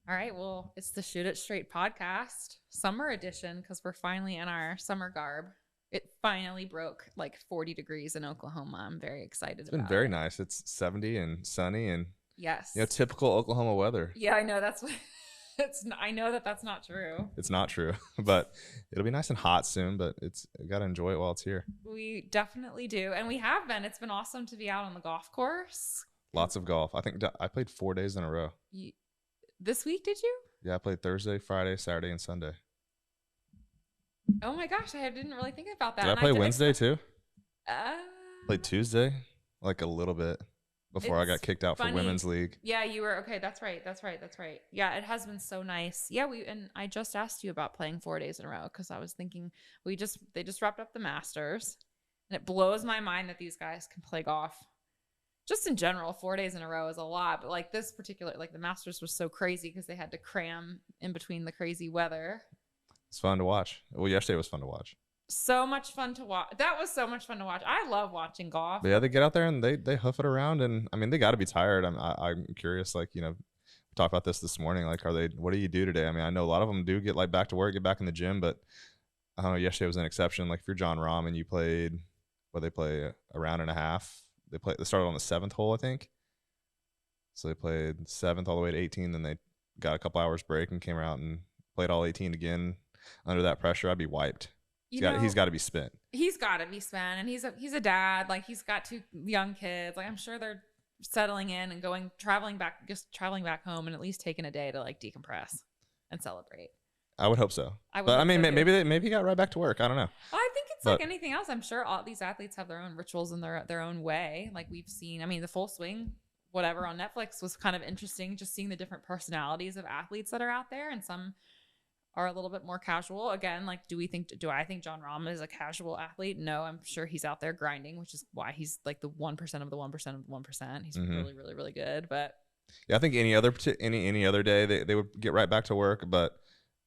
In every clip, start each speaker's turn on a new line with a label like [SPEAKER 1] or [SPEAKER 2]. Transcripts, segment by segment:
[SPEAKER 1] All right. Well, it's the Shoot It Straight podcast, summer edition, because we're finally in our summer garb. It finally broke like 40 degrees in Oklahoma. I'm very excited
[SPEAKER 2] It's been
[SPEAKER 1] about
[SPEAKER 2] very
[SPEAKER 1] it.
[SPEAKER 2] nice. It's 70 and sunny and
[SPEAKER 1] Yes.
[SPEAKER 2] typical Oklahoma weather.
[SPEAKER 1] Yeah, I know that's what I know that that's not true.
[SPEAKER 2] It's not true, but it'll be nice and hot soon, but you got to enjoy it while it's here.
[SPEAKER 1] We definitely do. And we have been. It's been awesome to be out on the golf course.
[SPEAKER 2] Lots of golf. I think I played 4 days in a row.
[SPEAKER 1] This week, did you?
[SPEAKER 2] Yeah, I played Thursday, Friday, Saturday, and Sunday.
[SPEAKER 1] Oh my gosh, I didn't really think about that.
[SPEAKER 2] Did I play Wednesday too? Played Tuesday, like a little bit before I got kicked out for women's league.
[SPEAKER 1] Yeah, you were okay. That's right. Yeah, it has been so nice. Yeah, and I just asked you about playing 4 days in a row because I was thinking they just wrapped up the Masters, and it blows my mind that these guys can play golf. Just in general, 4 days in a row is a lot, but like this particular, like the Masters was so crazy because they had to cram in between the crazy weather.
[SPEAKER 2] It's fun to watch. Well, yesterday was fun to watch.
[SPEAKER 1] So much fun to watch. That was so much fun to watch. I love watching golf.
[SPEAKER 2] But yeah, they get out there and they hoof it around, and I mean they got to be tired. I'm curious, like we talked about this morning. Like, what do you do today? I mean, I know a lot of them do get like back to work, get back in the gym, but I don't know. Yesterday was an exception. Like if you're John Rahm and you played, they play a round and a half. They started on the 7th hole, I think. So they played 7th all the way to 18. Then they got a couple hours break and came out and played all 18 again. Under that pressure, I'd be wiped. He's got to be spent.
[SPEAKER 1] He's got to be spent, and he's a dad. Like he's got 2 young kids. Like I'm sure they're settling in and traveling back home, and at least taking a day to like decompress and celebrate.
[SPEAKER 2] I would hope so. But I mean, maybe he got right back to work. I don't know.
[SPEAKER 1] I think it's like anything else. I'm sure all these athletes have their own rituals in their own way. Like we've seen. I mean, the Full Swing, whatever on Netflix was kind of interesting. Just seeing the different personalities of athletes that are out there, and some are a little bit more casual. Again, like do I think John Rahm is a casual athlete? No, I'm sure he's out there grinding, which is why he's like the 1% of the 1% of the 1%. He's really, really, really good. But
[SPEAKER 2] yeah, I think any other day they would get right back to work, but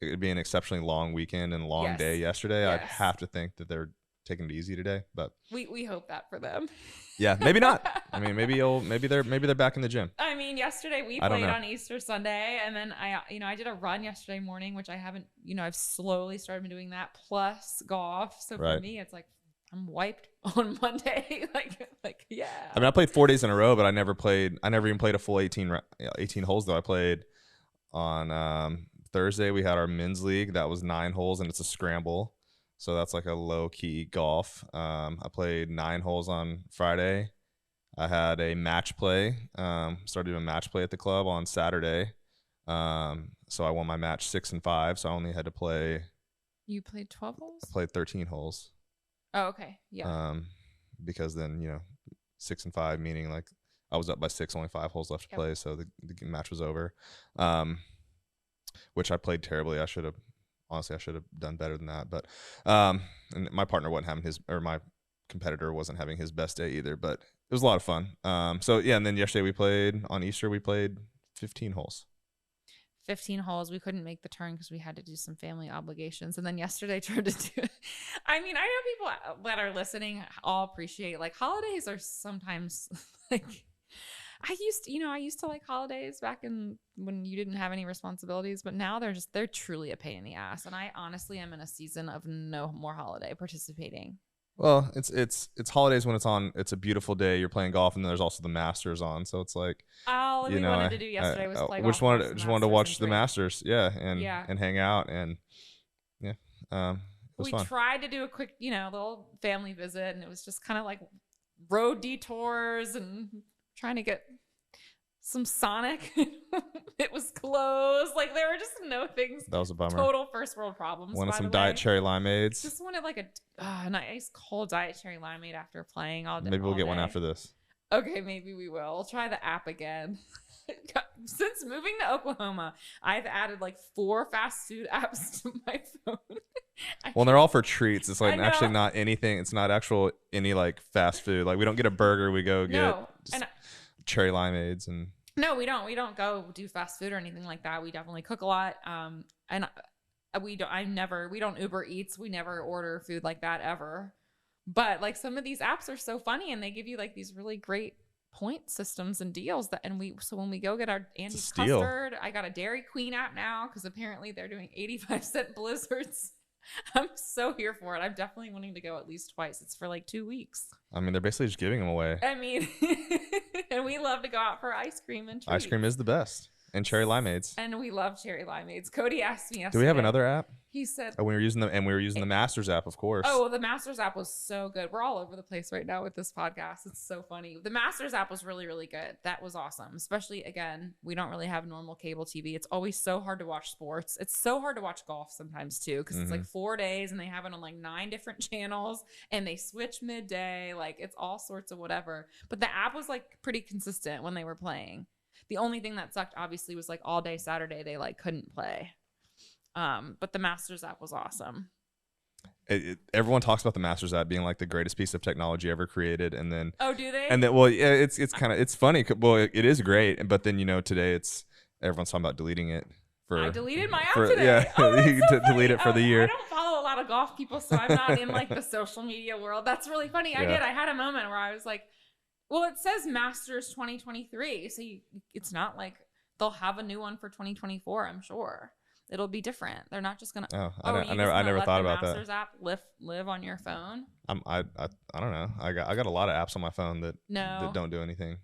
[SPEAKER 2] it would be an exceptionally long weekend and long day yesterday. Yes. I'd have to think that they're taking it easy today, but
[SPEAKER 1] we hope that for them.
[SPEAKER 2] Yeah, maybe not. I mean, maybe they're back in the gym.
[SPEAKER 1] I mean, yesterday we played on Easter Sunday, and then I did a run yesterday morning, which I haven't, I've slowly started doing that plus golf. So for me, it's like I'm wiped on Monday. like yeah.
[SPEAKER 2] I mean, I played 4 days in a row, but I never even played a full 18 holes though. I played on Thursday. We had our men's league. That was 9 holes, and it's a scramble. So that's like a low key golf. I played 9 holes on Friday. I had a match play. Started doing match play at the club on Saturday. So I won my match 6 and 5. So I only had to play.
[SPEAKER 1] You played 12 holes?
[SPEAKER 2] I played 13 holes.
[SPEAKER 1] Oh, okay. Yeah.
[SPEAKER 2] Because then 6 and 5, meaning like I was up by 6, only 5 holes left to play. So the match was over. Which I played terribly. I should have done better than that, but and my partner wasn't having my competitor wasn't having his best day either, but it was a lot of fun. So yeah, and then yesterday on Easter we played 15 holes.
[SPEAKER 1] 15 holes. We couldn't make the turn because we had to do some family obligations, and then yesterday turned into I mean, I know people that are listening all appreciate like holidays are sometimes like I used to like holidays back when you didn't have any responsibilities, but now they're truly a pain in the ass. And I honestly am in a season of no more holiday participating.
[SPEAKER 2] Well, it's holidays when it's a beautiful day. You're playing golf, and then there's also the Masters on. So it's like
[SPEAKER 1] all we wanted to do yesterday was play golf.
[SPEAKER 2] Just wanted to watch the Masters, and hang out, and it was fun.
[SPEAKER 1] We tried to do a quick, little family visit, and it was just kind of like road detours and trying to get some Sonic. It was closed. Like there were just no things.
[SPEAKER 2] That was a bummer.
[SPEAKER 1] Total first world problems.
[SPEAKER 2] Wanted some diet cherry limeades.
[SPEAKER 1] Just wanted like a nice cold diet cherry limeade after playing all day.
[SPEAKER 2] Maybe we'll get one after this.
[SPEAKER 1] Okay, maybe we will. We'll try the app again. Since moving to Oklahoma, I've added like 4 fast food apps to my phone.
[SPEAKER 2] Well, they're all for treats. It's like actually not anything. It's not any like fast food. Like we don't get a burger. We go get cherry limeades and.
[SPEAKER 1] No, we don't. We don't go do fast food or anything like that. We definitely cook a lot. And we don't Uber Eats. We never order food like that ever. But like some of these apps are so funny, and they give you like these really great point systems and deals so when we go get our Andy's
[SPEAKER 2] steal.
[SPEAKER 1] custard, I got a Dairy Queen app now because apparently they're doing 85-cent blizzards. I'm so here for it. I'm definitely wanting to go at least twice. It's for like 2 weeks.
[SPEAKER 2] I mean, they're basically just giving them away.
[SPEAKER 1] I mean, and we love to go out for ice cream and treats.
[SPEAKER 2] Ice cream is the best. And cherry limeades.
[SPEAKER 1] And we love cherry limeades. Cody asked me yesterday.
[SPEAKER 2] Do we have another app?
[SPEAKER 1] He said,
[SPEAKER 2] we were using the Masters app, of course.
[SPEAKER 1] Oh, well, the Masters app was so good. We're all over the place right now with this podcast. It's so funny. The Masters app was really, really good. That was awesome. Especially, again, we don't really have normal cable TV. It's always so hard to watch sports. It's so hard to watch golf sometimes, too, because it's like 4 days and they have it on like 9 different channels and they switch midday. Like, it's all sorts of whatever. But the app was like pretty consistent when they were playing. The only thing that sucked, obviously, was like all day Saturday they like couldn't play. But the Masters app was awesome.
[SPEAKER 2] Everyone talks about the Masters app being like the greatest piece of technology ever created, and then
[SPEAKER 1] do they?
[SPEAKER 2] And then well, yeah, it's kind of funny. Well, it is great, but then today everyone's talking about deleting it.
[SPEAKER 1] I deleted my app today.
[SPEAKER 2] Yeah,
[SPEAKER 1] oh,
[SPEAKER 2] you
[SPEAKER 1] so
[SPEAKER 2] delete it for the year.
[SPEAKER 1] I don't follow a lot of golf people, so I'm not in like the social media world. That's really funny. I did. I had a moment where I was like, well, it says Masters 2023, so it's not like they'll have a new one for 2024. I'm sure it'll be different. They're not just gonna.
[SPEAKER 2] I never thought about that.
[SPEAKER 1] Masters app live on your phone.
[SPEAKER 2] I don't know. I got a lot of apps on my phone that don't do anything,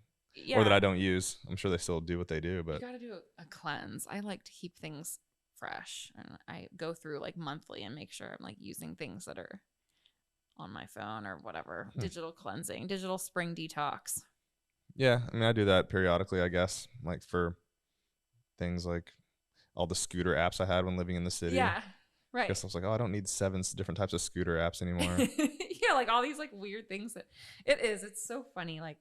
[SPEAKER 2] or that I don't use. I'm sure they still do what they do, but
[SPEAKER 1] you got to do a cleanse. I like to keep things fresh, and I go through like monthly and make sure I'm like using things that are on my phone or whatever. Digital cleansing, digital spring detox.
[SPEAKER 2] Yeah, I mean, I do that periodically, I guess, like for things like all the scooter apps I had when living in the city.
[SPEAKER 1] Yeah, right.
[SPEAKER 2] I guess I was like, I don't need 7 different types of scooter apps anymore.
[SPEAKER 1] Yeah, like all these like weird things that it's so funny, like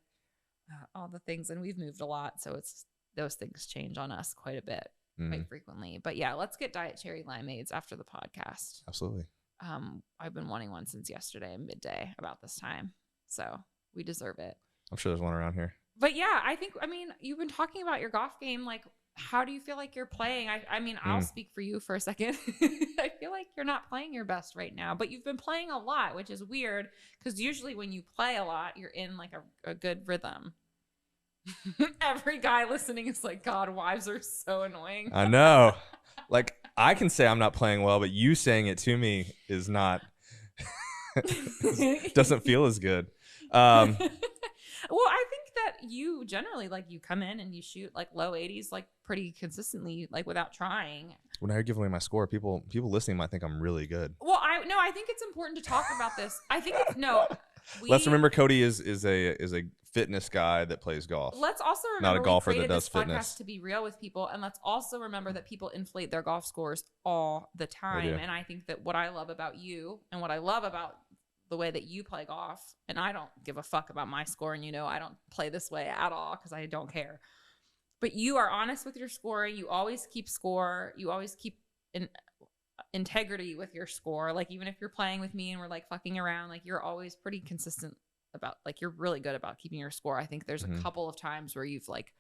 [SPEAKER 1] all the things, and we've moved a lot, so it's those things change on us quite a bit, quite frequently. But yeah, let's get diet cherry limeades after the podcast.
[SPEAKER 2] Absolutely.
[SPEAKER 1] I've been wanting one since yesterday midday about this time, so we deserve it.
[SPEAKER 2] I'm sure there's one around here.
[SPEAKER 1] But yeah, I mean, you've been talking about your golf game. Like, how do you feel like you're playing? I mean, I'll speak for you for a second. I feel like you're not playing your best right now, but you've been playing a lot, which is weird because usually when you play a lot, you're in like a good rhythm. Every guy listening is like, God, wives are so annoying.
[SPEAKER 2] I know. Like, I can say I'm not playing well, but you saying it to me is not doesn't feel as good.
[SPEAKER 1] Well, I think that you generally, like, you come in and you shoot like low 80s like pretty consistently, like without trying.
[SPEAKER 2] When I give away my score, people listening might think I'm really good.
[SPEAKER 1] Well, I think it's important to talk about this. I think let's
[SPEAKER 2] remember Cody is a fitness guy that plays golf.
[SPEAKER 1] Let's also remember
[SPEAKER 2] not a golfer that does fitness.
[SPEAKER 1] To be real with people, and let's also remember that people inflate their golf scores all the time. And I think that what I love about you and what I love about the way that you play golf, and I don't give a fuck about my score, and I don't play this way at all because I don't care. But you are honest with your scoring. You always keep score. You always keep integrity with your score. Like, even if you're playing with me and we're like fucking around, like, you're always pretty consistent about, like, you're really good about keeping your score. I think there's a couple of times where you've like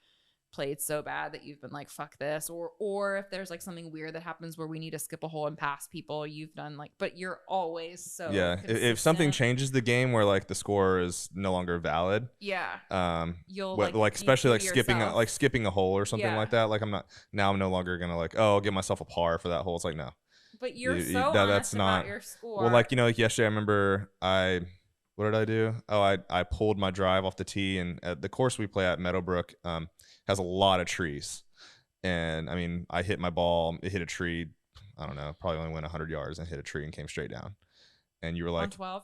[SPEAKER 1] played so bad that you've been like, fuck this, or if there's like something weird that happens where we need to skip a hole and pass people, you've done like, but you're always so consistent.
[SPEAKER 2] If something changes the game where like the score is no longer valid,
[SPEAKER 1] you'll
[SPEAKER 2] like especially like skipping a hole or something like that, like I'm no longer gonna like, I'll give myself a par for that hole. It's like, no,
[SPEAKER 1] but you're honest about your score.
[SPEAKER 2] Well, like, like yesterday I remember what did I do? I pulled my drive off the tee, and at the course we play at Meadowbrook has a lot of trees. And I mean, I hit my ball, it hit a tree, I don't know, probably only went 100 yards and hit a tree and came straight down. And you were like,
[SPEAKER 1] on 12?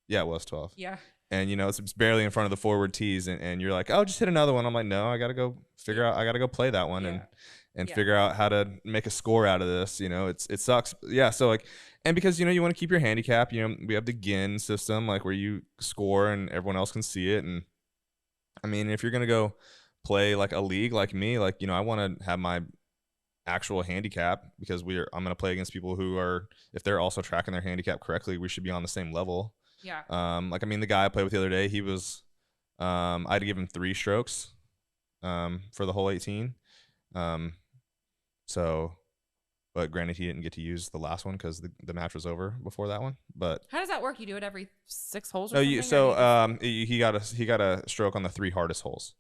[SPEAKER 2] Yeah, it was 12.
[SPEAKER 1] Yeah.
[SPEAKER 2] And it's barely in front of the forward tees, and you're like, just hit another one. I'm like, no, I got to go figure out, I got to go play that one and figure out how to make a score out of this. It sucks. Yeah. So like, and because, you want to keep your handicap, we have the GIN system, like where you score and everyone else can see it. And I mean, if you're going to go play like a league like me, like, I want to have my actual handicap, because I'm going to play against people who are, if they're also tracking their handicap correctly, we should be on the same level.
[SPEAKER 1] Yeah.
[SPEAKER 2] Like, I mean, the guy I played with the other day, he was, I had to give him 3 strokes, for the whole 18. So But granted, he didn't get to use the last one because the match was over before that one. But
[SPEAKER 1] How does that work? You do it every 6 holes or
[SPEAKER 2] no,
[SPEAKER 1] something?
[SPEAKER 2] he got a stroke on the 3 hardest holes.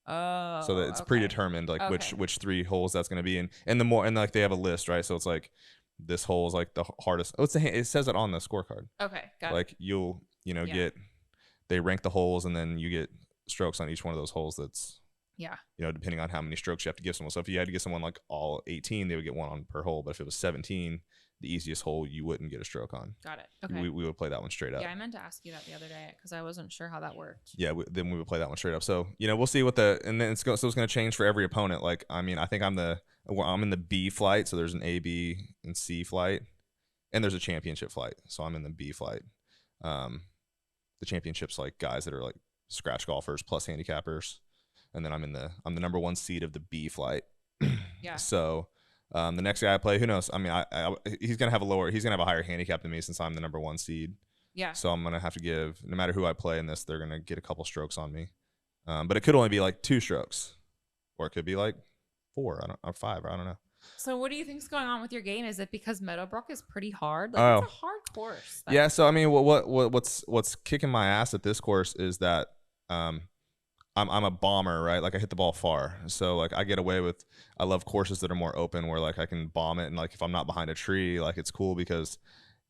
[SPEAKER 1] Oh,
[SPEAKER 2] so that it's
[SPEAKER 1] okay.
[SPEAKER 2] predetermined like which 3 holes that's going to be in, and like they have a list, right? So it's like this hole is like the hardest. Oh, it says it on the scorecard.
[SPEAKER 1] Okay, got
[SPEAKER 2] like
[SPEAKER 1] it.
[SPEAKER 2] you'll get, they rank the holes and then you get strokes on each one of those holes. That's depending on how many strokes you have to give someone. So if you had to give someone like all 18, they would get 1 on per hole. But if it was 17, the easiest hole, you wouldn't get a stroke on.
[SPEAKER 1] Got it. Okay.
[SPEAKER 2] We would play that one straight up.
[SPEAKER 1] Yeah, I meant to ask you that the other day because I wasn't sure how that worked.
[SPEAKER 2] Yeah, then we would play that one straight up. So we'll see what and then it's going to change for every opponent. Like, I mean, I think I'm in the B flight, so there's an A, B, and C flight, and there's a championship flight. So I'm in the B flight. The championship's like guys that are like scratch golfers plus handicappers, and then I'm the number 1 seed of the B flight.
[SPEAKER 1] Yeah.
[SPEAKER 2] So. The next guy I play, who knows? I mean, he's gonna have a higher handicap than me since I'm the number 1 seed.
[SPEAKER 1] Yeah.
[SPEAKER 2] So I'm gonna have to give, no matter who I play in this, they're gonna get a couple strokes on me. But it could only be like 2 strokes, or it could be like 4, or 5, or I don't know.
[SPEAKER 1] So what do you think's going on with your game? Is it because Meadowbrook is pretty hard? Like, it's a hard course.
[SPEAKER 2] Yeah. So I mean, what's kicking my ass at this course is that I'm a bomber, right? Like I hit the ball far. So like I get away with, I love courses that are more open where like I can bomb it. And like if I'm not behind a tree, like it's cool because,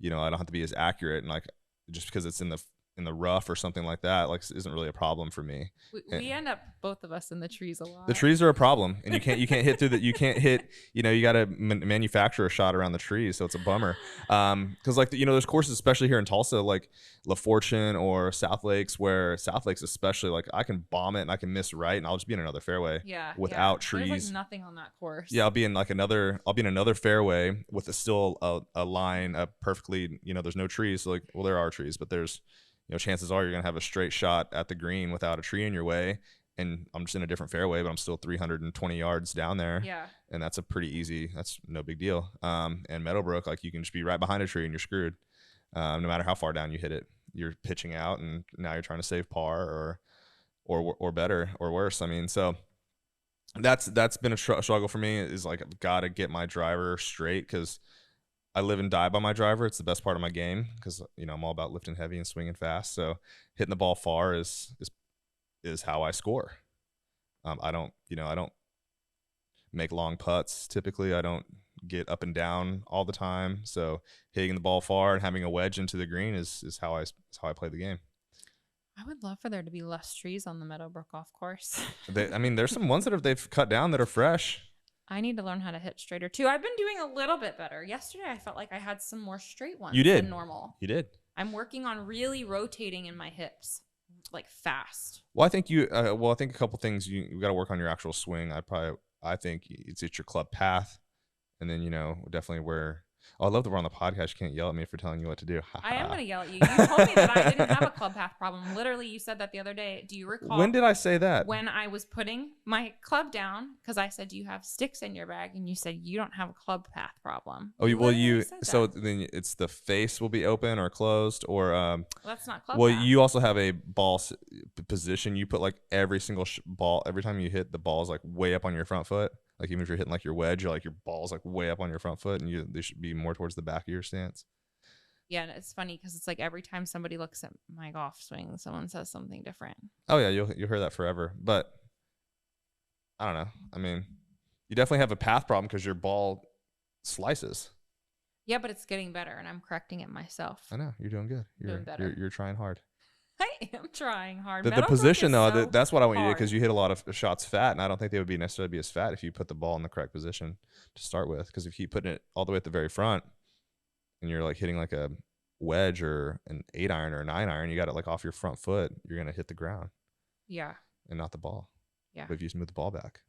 [SPEAKER 2] I don't have to be as accurate. And like just because it's in the rough or something like that, like isn't really a problem for me.
[SPEAKER 1] We end up, both of us, in the trees a lot.
[SPEAKER 2] The trees are a problem, and you can't hit through that. You can't hit. You got to manufacture a shot around the trees, so it's a bummer. Because like there's courses, especially here in Tulsa, like La Fortune or South Lakes, where South Lakes especially, like I can bomb it and I can miss right, and I'll just be in another fairway. Without trees.
[SPEAKER 1] There's like nothing on that course.
[SPEAKER 2] Yeah, I'll be in another fairway with still a line, perfectly. There's no trees. So like, well, there are trees, but there's. Chances are you're going to have a straight shot at the green without a tree in your way. And I'm just in a different fairway, but I'm still 320 yards down there.
[SPEAKER 1] Yeah.
[SPEAKER 2] And that's that's no big deal. And Meadowbrook, like you can just be right behind a tree and you're screwed. No matter how far down you hit it, you're pitching out and now you're trying to save par or better or worse. I mean, so that's been a struggle for me, is like, I've got to get my driver straight, because I live and die by my driver. It's the best part of my game because I'm all about lifting heavy and swinging fast. So hitting the ball far is how I score. I don't make long putts typically. I don't get up and down all the time. So hitting the ball far and having a wedge into the green is how I play the game.
[SPEAKER 1] I would love for there to be less trees on the Meadowbrook golf course.
[SPEAKER 2] There's some ones that they've cut down that are fresh.
[SPEAKER 1] I need to learn how to hit straighter too. I've been doing a little bit better. Yesterday, I felt like I had some more straight ones than normal.
[SPEAKER 2] You did.
[SPEAKER 1] I'm working on really rotating in my hips, like fast.
[SPEAKER 2] Well, I think a couple things you got to work on your actual swing. I think it's your club path, and then definitely where. Oh, I love that we're on the podcast. You can't yell at me for telling you what to do.
[SPEAKER 1] I am going to yell at you. You told me that I didn't have a club path problem. Literally, you said that the other day. Do you recall?
[SPEAKER 2] When did I say that?
[SPEAKER 1] When I was putting my club down, because I said, do you have sticks in your bag? And you said, you don't have a club path problem.
[SPEAKER 2] Oh, so then it's the face will be open or closed, or
[SPEAKER 1] well, that's not club path.
[SPEAKER 2] You also have a ball position. You put like every single ball, every time you hit, the ball is like way up on your front foot. Like even if you're hitting like your wedge, your ball's like way up on your front foot, and they should be more towards the back of your stance.
[SPEAKER 1] Yeah, and it's funny because it's like every time somebody looks at my golf swing, someone says something different.
[SPEAKER 2] Oh yeah, you'll hear that forever. But I don't know. I mean, you definitely have a path problem because your ball slices.
[SPEAKER 1] Yeah, but it's getting better, and I'm correcting it myself.
[SPEAKER 2] I know, you're doing good. You're
[SPEAKER 1] doing better.
[SPEAKER 2] You're trying hard.
[SPEAKER 1] I am trying hard.
[SPEAKER 2] The position though, that's what I want you to do, because you hit a lot of shots fat, and I don't think they would necessarily be as fat if you put the ball in the correct position to start with. Because if you keep putting it all the way at the very front, and you're like hitting like a wedge or an 8-iron or a 9-iron, you got it like off your front foot, you're gonna hit the ground.
[SPEAKER 1] Yeah.
[SPEAKER 2] And not the ball.
[SPEAKER 1] Yeah.
[SPEAKER 2] But if you just move the ball back.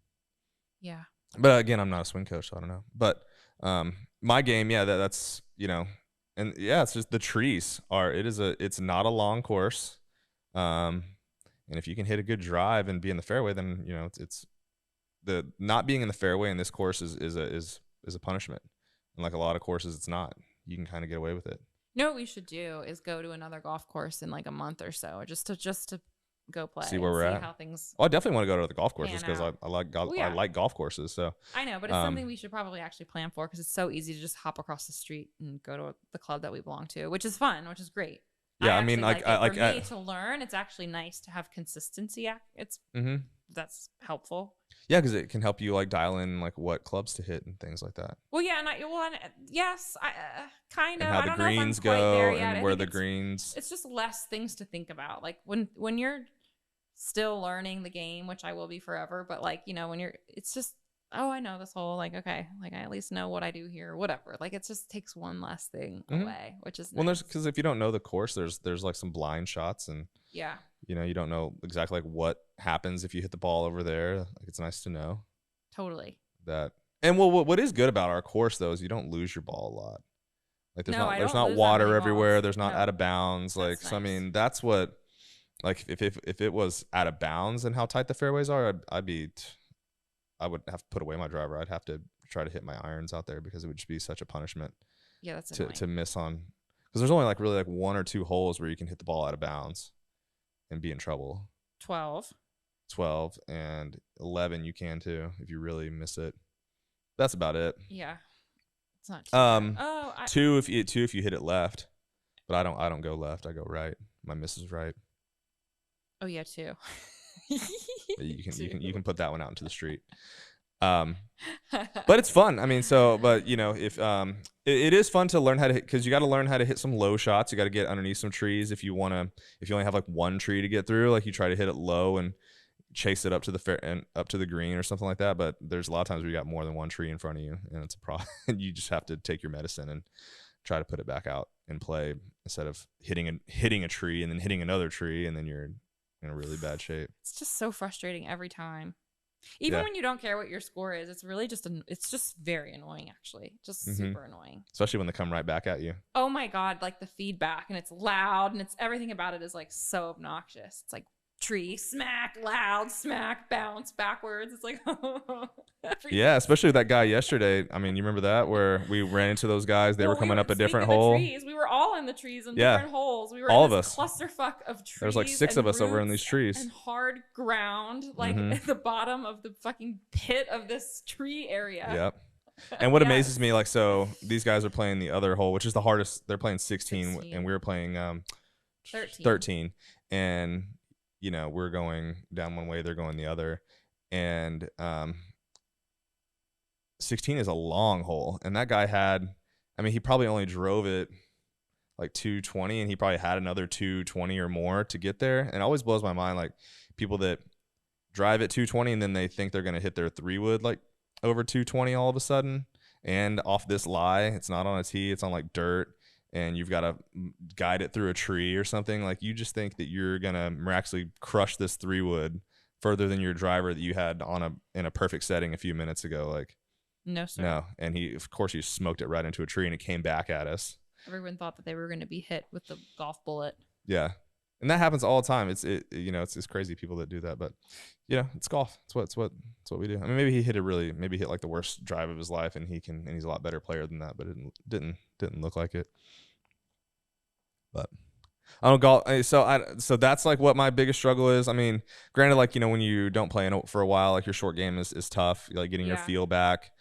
[SPEAKER 1] Yeah.
[SPEAKER 2] But again, I'm not a swing coach, so I don't know. But my game, yeah, that's and yeah, it's just the trees it's not a long course. And if you can hit a good drive and be in the fairway, then it's the not being in the fairway in this course is a punishment. And like a lot of courses, it's not. You can kind of get away with it.
[SPEAKER 1] No, what we should do is go to another golf course in like a month or so, just to go play
[SPEAKER 2] See where
[SPEAKER 1] and
[SPEAKER 2] we're
[SPEAKER 1] see
[SPEAKER 2] at.
[SPEAKER 1] how things
[SPEAKER 2] Oh, I definitely want to go to the golf courses
[SPEAKER 1] pan
[SPEAKER 2] because
[SPEAKER 1] out.
[SPEAKER 2] I like
[SPEAKER 1] Well, yeah.
[SPEAKER 2] I like golf courses. So
[SPEAKER 1] I know, but it's something we should probably actually plan for because it's so easy to just hop across the street and go to the club that we belong to, which is fun, which is great.
[SPEAKER 2] yeah,
[SPEAKER 1] I
[SPEAKER 2] I mean,
[SPEAKER 1] actually
[SPEAKER 2] like
[SPEAKER 1] like it. For me to learn, it's actually nice to have consistency. It's
[SPEAKER 2] mm-hmm.
[SPEAKER 1] that's helpful.
[SPEAKER 2] Yeah, because it can help you like dial in like what clubs to hit and things like that.
[SPEAKER 1] Well, yeah, yes, I kind of.
[SPEAKER 2] And how
[SPEAKER 1] I
[SPEAKER 2] the
[SPEAKER 1] don't know if I'm
[SPEAKER 2] greens
[SPEAKER 1] quite there
[SPEAKER 2] go
[SPEAKER 1] yet.
[SPEAKER 2] and
[SPEAKER 1] I
[SPEAKER 2] where
[SPEAKER 1] think
[SPEAKER 2] the greens.
[SPEAKER 1] it's just less things to think about. Like when you're still learning the game, which I will be forever, but like, when it's just, oh, I know this whole, like, okay, like I at least know what I do here, or whatever. Like it just takes one less thing away, which is nice.
[SPEAKER 2] Well, because if you don't know the course, there's like some blind shots, and
[SPEAKER 1] yeah,
[SPEAKER 2] you don't know exactly like what happens if you hit the ball over there. Like it's nice to know
[SPEAKER 1] totally
[SPEAKER 2] that. And well, what is good about our course though is you don't lose your ball a lot. Like there's not water everywhere. There's not out of bounds. Like so, I mean, that's what. Like if it was out of bounds and how tight the fairways are, I would have to put away my driver. I'd have to try to hit my irons out there because it would just be such a punishment.
[SPEAKER 1] Yeah, that's
[SPEAKER 2] to miss on, because there's only like really like 1 or 2 holes where you can hit the ball out of bounds and be in trouble.
[SPEAKER 1] 12
[SPEAKER 2] and 11 you can too if you really miss it. That's about it.
[SPEAKER 1] Yeah, it's not too bad.
[SPEAKER 2] 2 if you hit it left, but I don't go left. I go right. My miss is right.
[SPEAKER 1] Oh yeah, 2.
[SPEAKER 2] You can put that one out into the street. But it's fun. I mean, if it is fun to learn how to hit, because you got to learn how to hit some low shots. You got to get underneath some trees if you only have like one tree to get through, like you try to hit it low and chase it up to the fair and up to the green or something like that. But there's a lot of times where you got more than one tree in front of you, and it's a problem. You just have to take your medicine and try to put it back out and play instead of hitting a tree and then hitting another tree, and then you're in a really bad shape.
[SPEAKER 1] It's just so frustrating every time. Even when you don't care what your score is, it's really it's just very annoying, actually. Just super annoying.
[SPEAKER 2] Especially when they come right back at you.
[SPEAKER 1] Oh my God, like the feedback, and it's loud, and it's everything about it is like so obnoxious. It's like tree, smack, loud, smack, bounce, backwards. It's like,
[SPEAKER 2] yeah, especially that guy yesterday. I mean, you remember that where we ran into those guys? They were coming up a different hole.
[SPEAKER 1] Trees. We were all in the trees in different holes. We were
[SPEAKER 2] all
[SPEAKER 1] in this
[SPEAKER 2] of us.
[SPEAKER 1] clusterfuck of trees.
[SPEAKER 2] There's like 6 of us over in these trees.
[SPEAKER 1] And hard ground, like at the bottom of the fucking pit of this tree area.
[SPEAKER 2] Yep. And what amazes me, like, so these guys are playing the other hole, which is the hardest. They're playing 16. And we were playing 13. And we're going down one way, they're going the other, and 16 is a long hole, and that guy he probably only drove it like 220, and he probably had another 220 or more to get there. And it always blows my mind, like people that drive at 220 and then they think they're going to hit their 3-wood like over 220 all of a sudden, and off this lie, it's not on a tee, it's on like dirt, and you've got to guide it through a tree or something. Like you just think that you're gonna miraculously crush this 3-wood further than your driver that you had in a perfect setting a few minutes ago. Like,
[SPEAKER 1] no, sir.
[SPEAKER 2] No, and he smoked it right into a tree, and it came back at us.
[SPEAKER 1] Everyone thought that they were going to be hit with the golf bullet.
[SPEAKER 2] Yeah, and that happens all the time. It's crazy people that do that, but it's golf. It's what we do. I mean, maybe he hit like the worst drive of his life, and he's a lot better player than that, but it didn't look like it. But I don't golf. So that's like what my biggest struggle is. I mean, granted, like, when you don't play for a while, like your short game is tough, like getting your feel back.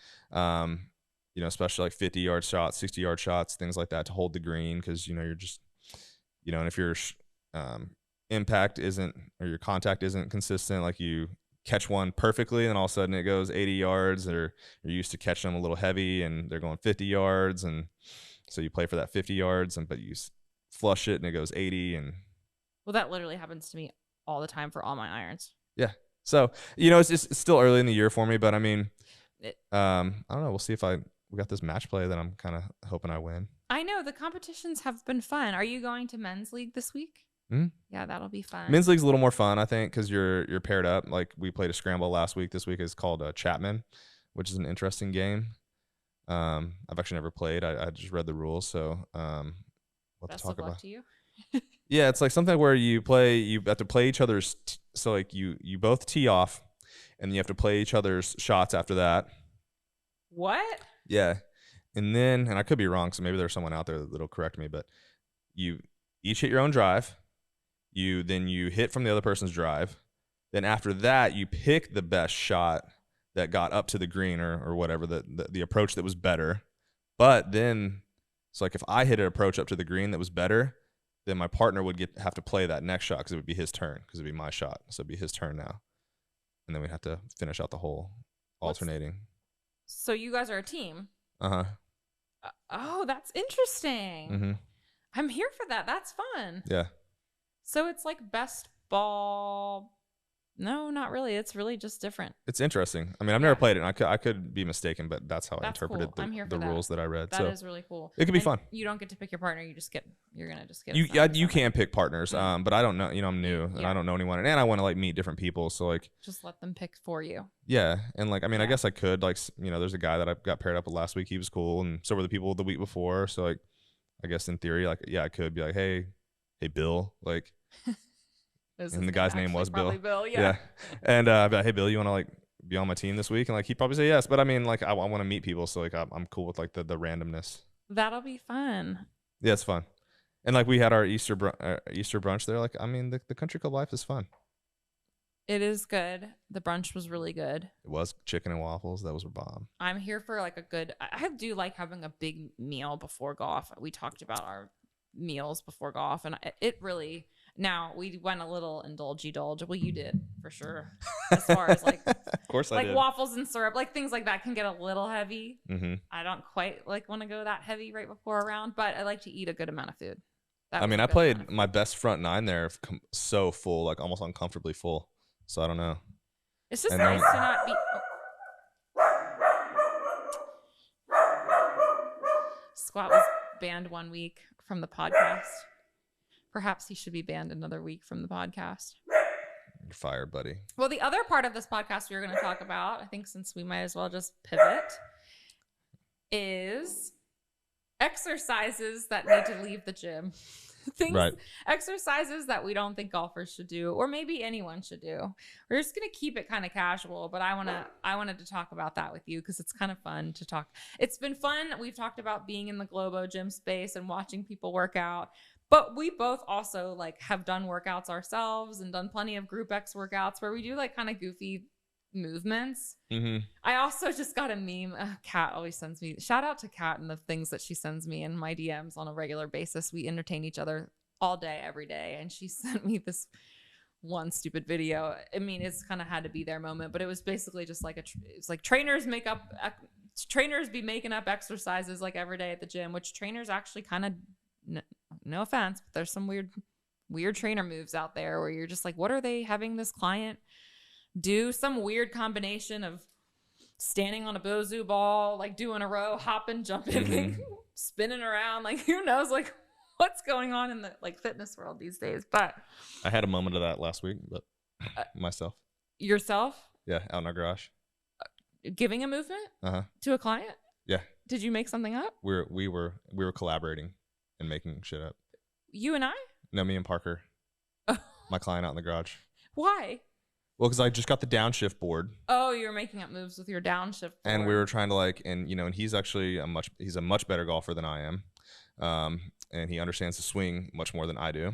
[SPEAKER 2] Especially like 50-yard shots, 60-yard shots, things like that to hold the green, because you're just, and if your impact isn't, or your contact isn't consistent, like you catch one perfectly and then all of a sudden it goes 80 yards, or you're used to catching them a little heavy and they're going 50 yards, and so you play for that 50 yards, but you flush it and it goes 80. And
[SPEAKER 1] well, that literally happens to me all the time for all my irons.
[SPEAKER 2] Yeah. So, it's still early in the year for me, but I mean, I don't know. We'll see if we got this match play that I'm kind of hoping I win.
[SPEAKER 1] I know the competitions have been fun. Are you going to men's league this week?
[SPEAKER 2] Mm-hmm.
[SPEAKER 1] Yeah, that'll be fun.
[SPEAKER 2] Men's league's a little more fun, I think, because you're paired up. Like we played a scramble last week. This week is called Chapman, which is an interesting game. I've actually never played. I just read the rules, so what to talk about.
[SPEAKER 1] To you.
[SPEAKER 2] Yeah, it's like something where you have to play each other's. So like you both tee off, and you have to play each other's shots after that.
[SPEAKER 1] What?
[SPEAKER 2] Yeah, and I could be wrong, so maybe there's someone out there that'll correct me, but you each hit your own drive. then you hit from the other person's drive. Then after that, you pick the best shot that got up to the green or whatever, the approach that was better. But then it's like if I hit an approach up to the green that was better, then my partner would have to play that next shot because it would be his turn because it'd be my shot. So it'd be his turn now. And then we'd have to finish out the hole alternating.
[SPEAKER 1] So you guys are a team?
[SPEAKER 2] Uh-huh.
[SPEAKER 1] Oh, that's interesting.
[SPEAKER 2] Mm-hmm.
[SPEAKER 1] I'm here for that. That's fun.
[SPEAKER 2] Yeah.
[SPEAKER 1] So it's like best ball. No, not really. It's really just different.
[SPEAKER 2] It's interesting. I mean, I've never played it, and I could be mistaken, but that's how I interpreted
[SPEAKER 1] cool.
[SPEAKER 2] the rules that I read.
[SPEAKER 1] That is really cool.
[SPEAKER 2] It could be fun.
[SPEAKER 1] You don't get to pick your partner. You're gonna just get.
[SPEAKER 2] You can pick partners, but I don't know. I'm new, and I don't know anyone, and I want to like meet different people. So like,
[SPEAKER 1] just let them pick for you.
[SPEAKER 2] Yeah, and like, I mean, I guess I could like, there's a guy that I got paired up with last week. He was cool, and so were the people the week before. So like, I guess in theory, like, yeah, I could be like, hey, Bill, like. And the guy's name was Bill. Yeah. And I'd be like, hey, Bill, you want to like be on my team this week? And like he'd probably say yes. But I mean, like I want to meet people, so like I'm cool with like the randomness.
[SPEAKER 1] That'll be fun.
[SPEAKER 2] Yeah, it's fun. And like we had our Easter brunch there. Like I mean, the country club life is fun.
[SPEAKER 1] It is good. The brunch was really good.
[SPEAKER 2] It was chicken and waffles. That was a bomb.
[SPEAKER 1] I'm here for like a good. I do like having a big meal before golf. We talked about our meals before golf, and it really. Now we went a little indulge. Well, you did for sure. As far as like,
[SPEAKER 2] of course, I did.
[SPEAKER 1] Like waffles and syrup, like things like that can get a little heavy.
[SPEAKER 2] Mm-hmm.
[SPEAKER 1] I don't quite like want to go that heavy right before a round, but I like to eat a good amount of food.
[SPEAKER 2] I mean, I played my best front nine there, so full, like almost uncomfortably full. So I don't know.
[SPEAKER 1] It's just nice to not be. Squat was banned 1 week from the podcast. Perhaps he should be banned another week from the podcast.
[SPEAKER 2] You're fired, buddy.
[SPEAKER 1] Well, the other part of this podcast we were going to talk about, I think since we might as well just pivot, is exercises that need to leave the gym. Exercises that we don't think golfers should do, or maybe anyone should do. We're just going to keep it kind of casual, but I wanted to talk about that with you because it's kind of fun to talk. It's been fun. We've talked about being in the Globo gym space and watching people work out. But we both also like have done workouts ourselves and done plenty of group X workouts where we do like kind of goofy movements.
[SPEAKER 2] Mm-hmm.
[SPEAKER 1] I also just got a meme. Kat always sends me. Shout out to Kat and the things that she sends me in my DMs on a regular basis. We entertain each other all day, every day. And she sent me this one stupid video. I mean, it's kind of had to be their moment, but it was basically just like it's like trainers be making up exercises like every day at the gym, which trainers actually kind of. No offense, but there's some weird trainer moves out there where you're just like, what are they having this client do? Some weird combination of standing on a Bozu ball, like doing a row, hopping, jumping, spinning around. Like who knows like what's going on in the like fitness world these days. But
[SPEAKER 2] I had a moment of that last week, but myself.
[SPEAKER 1] Yourself?
[SPEAKER 2] Yeah, out in our garage.
[SPEAKER 1] Giving a movement to a client?
[SPEAKER 2] Yeah.
[SPEAKER 1] Did you make something up?
[SPEAKER 2] We were collaborating. And making shit up.
[SPEAKER 1] You and I?
[SPEAKER 2] No, me and Parker. My client out in the garage.
[SPEAKER 1] Why?
[SPEAKER 2] Well, because I just got the downshift board.
[SPEAKER 1] Oh, you were making up moves with your downshift board.
[SPEAKER 2] And we were trying to like, and he's actually he's a much better golfer than I am. And he understands the swing much more than I do.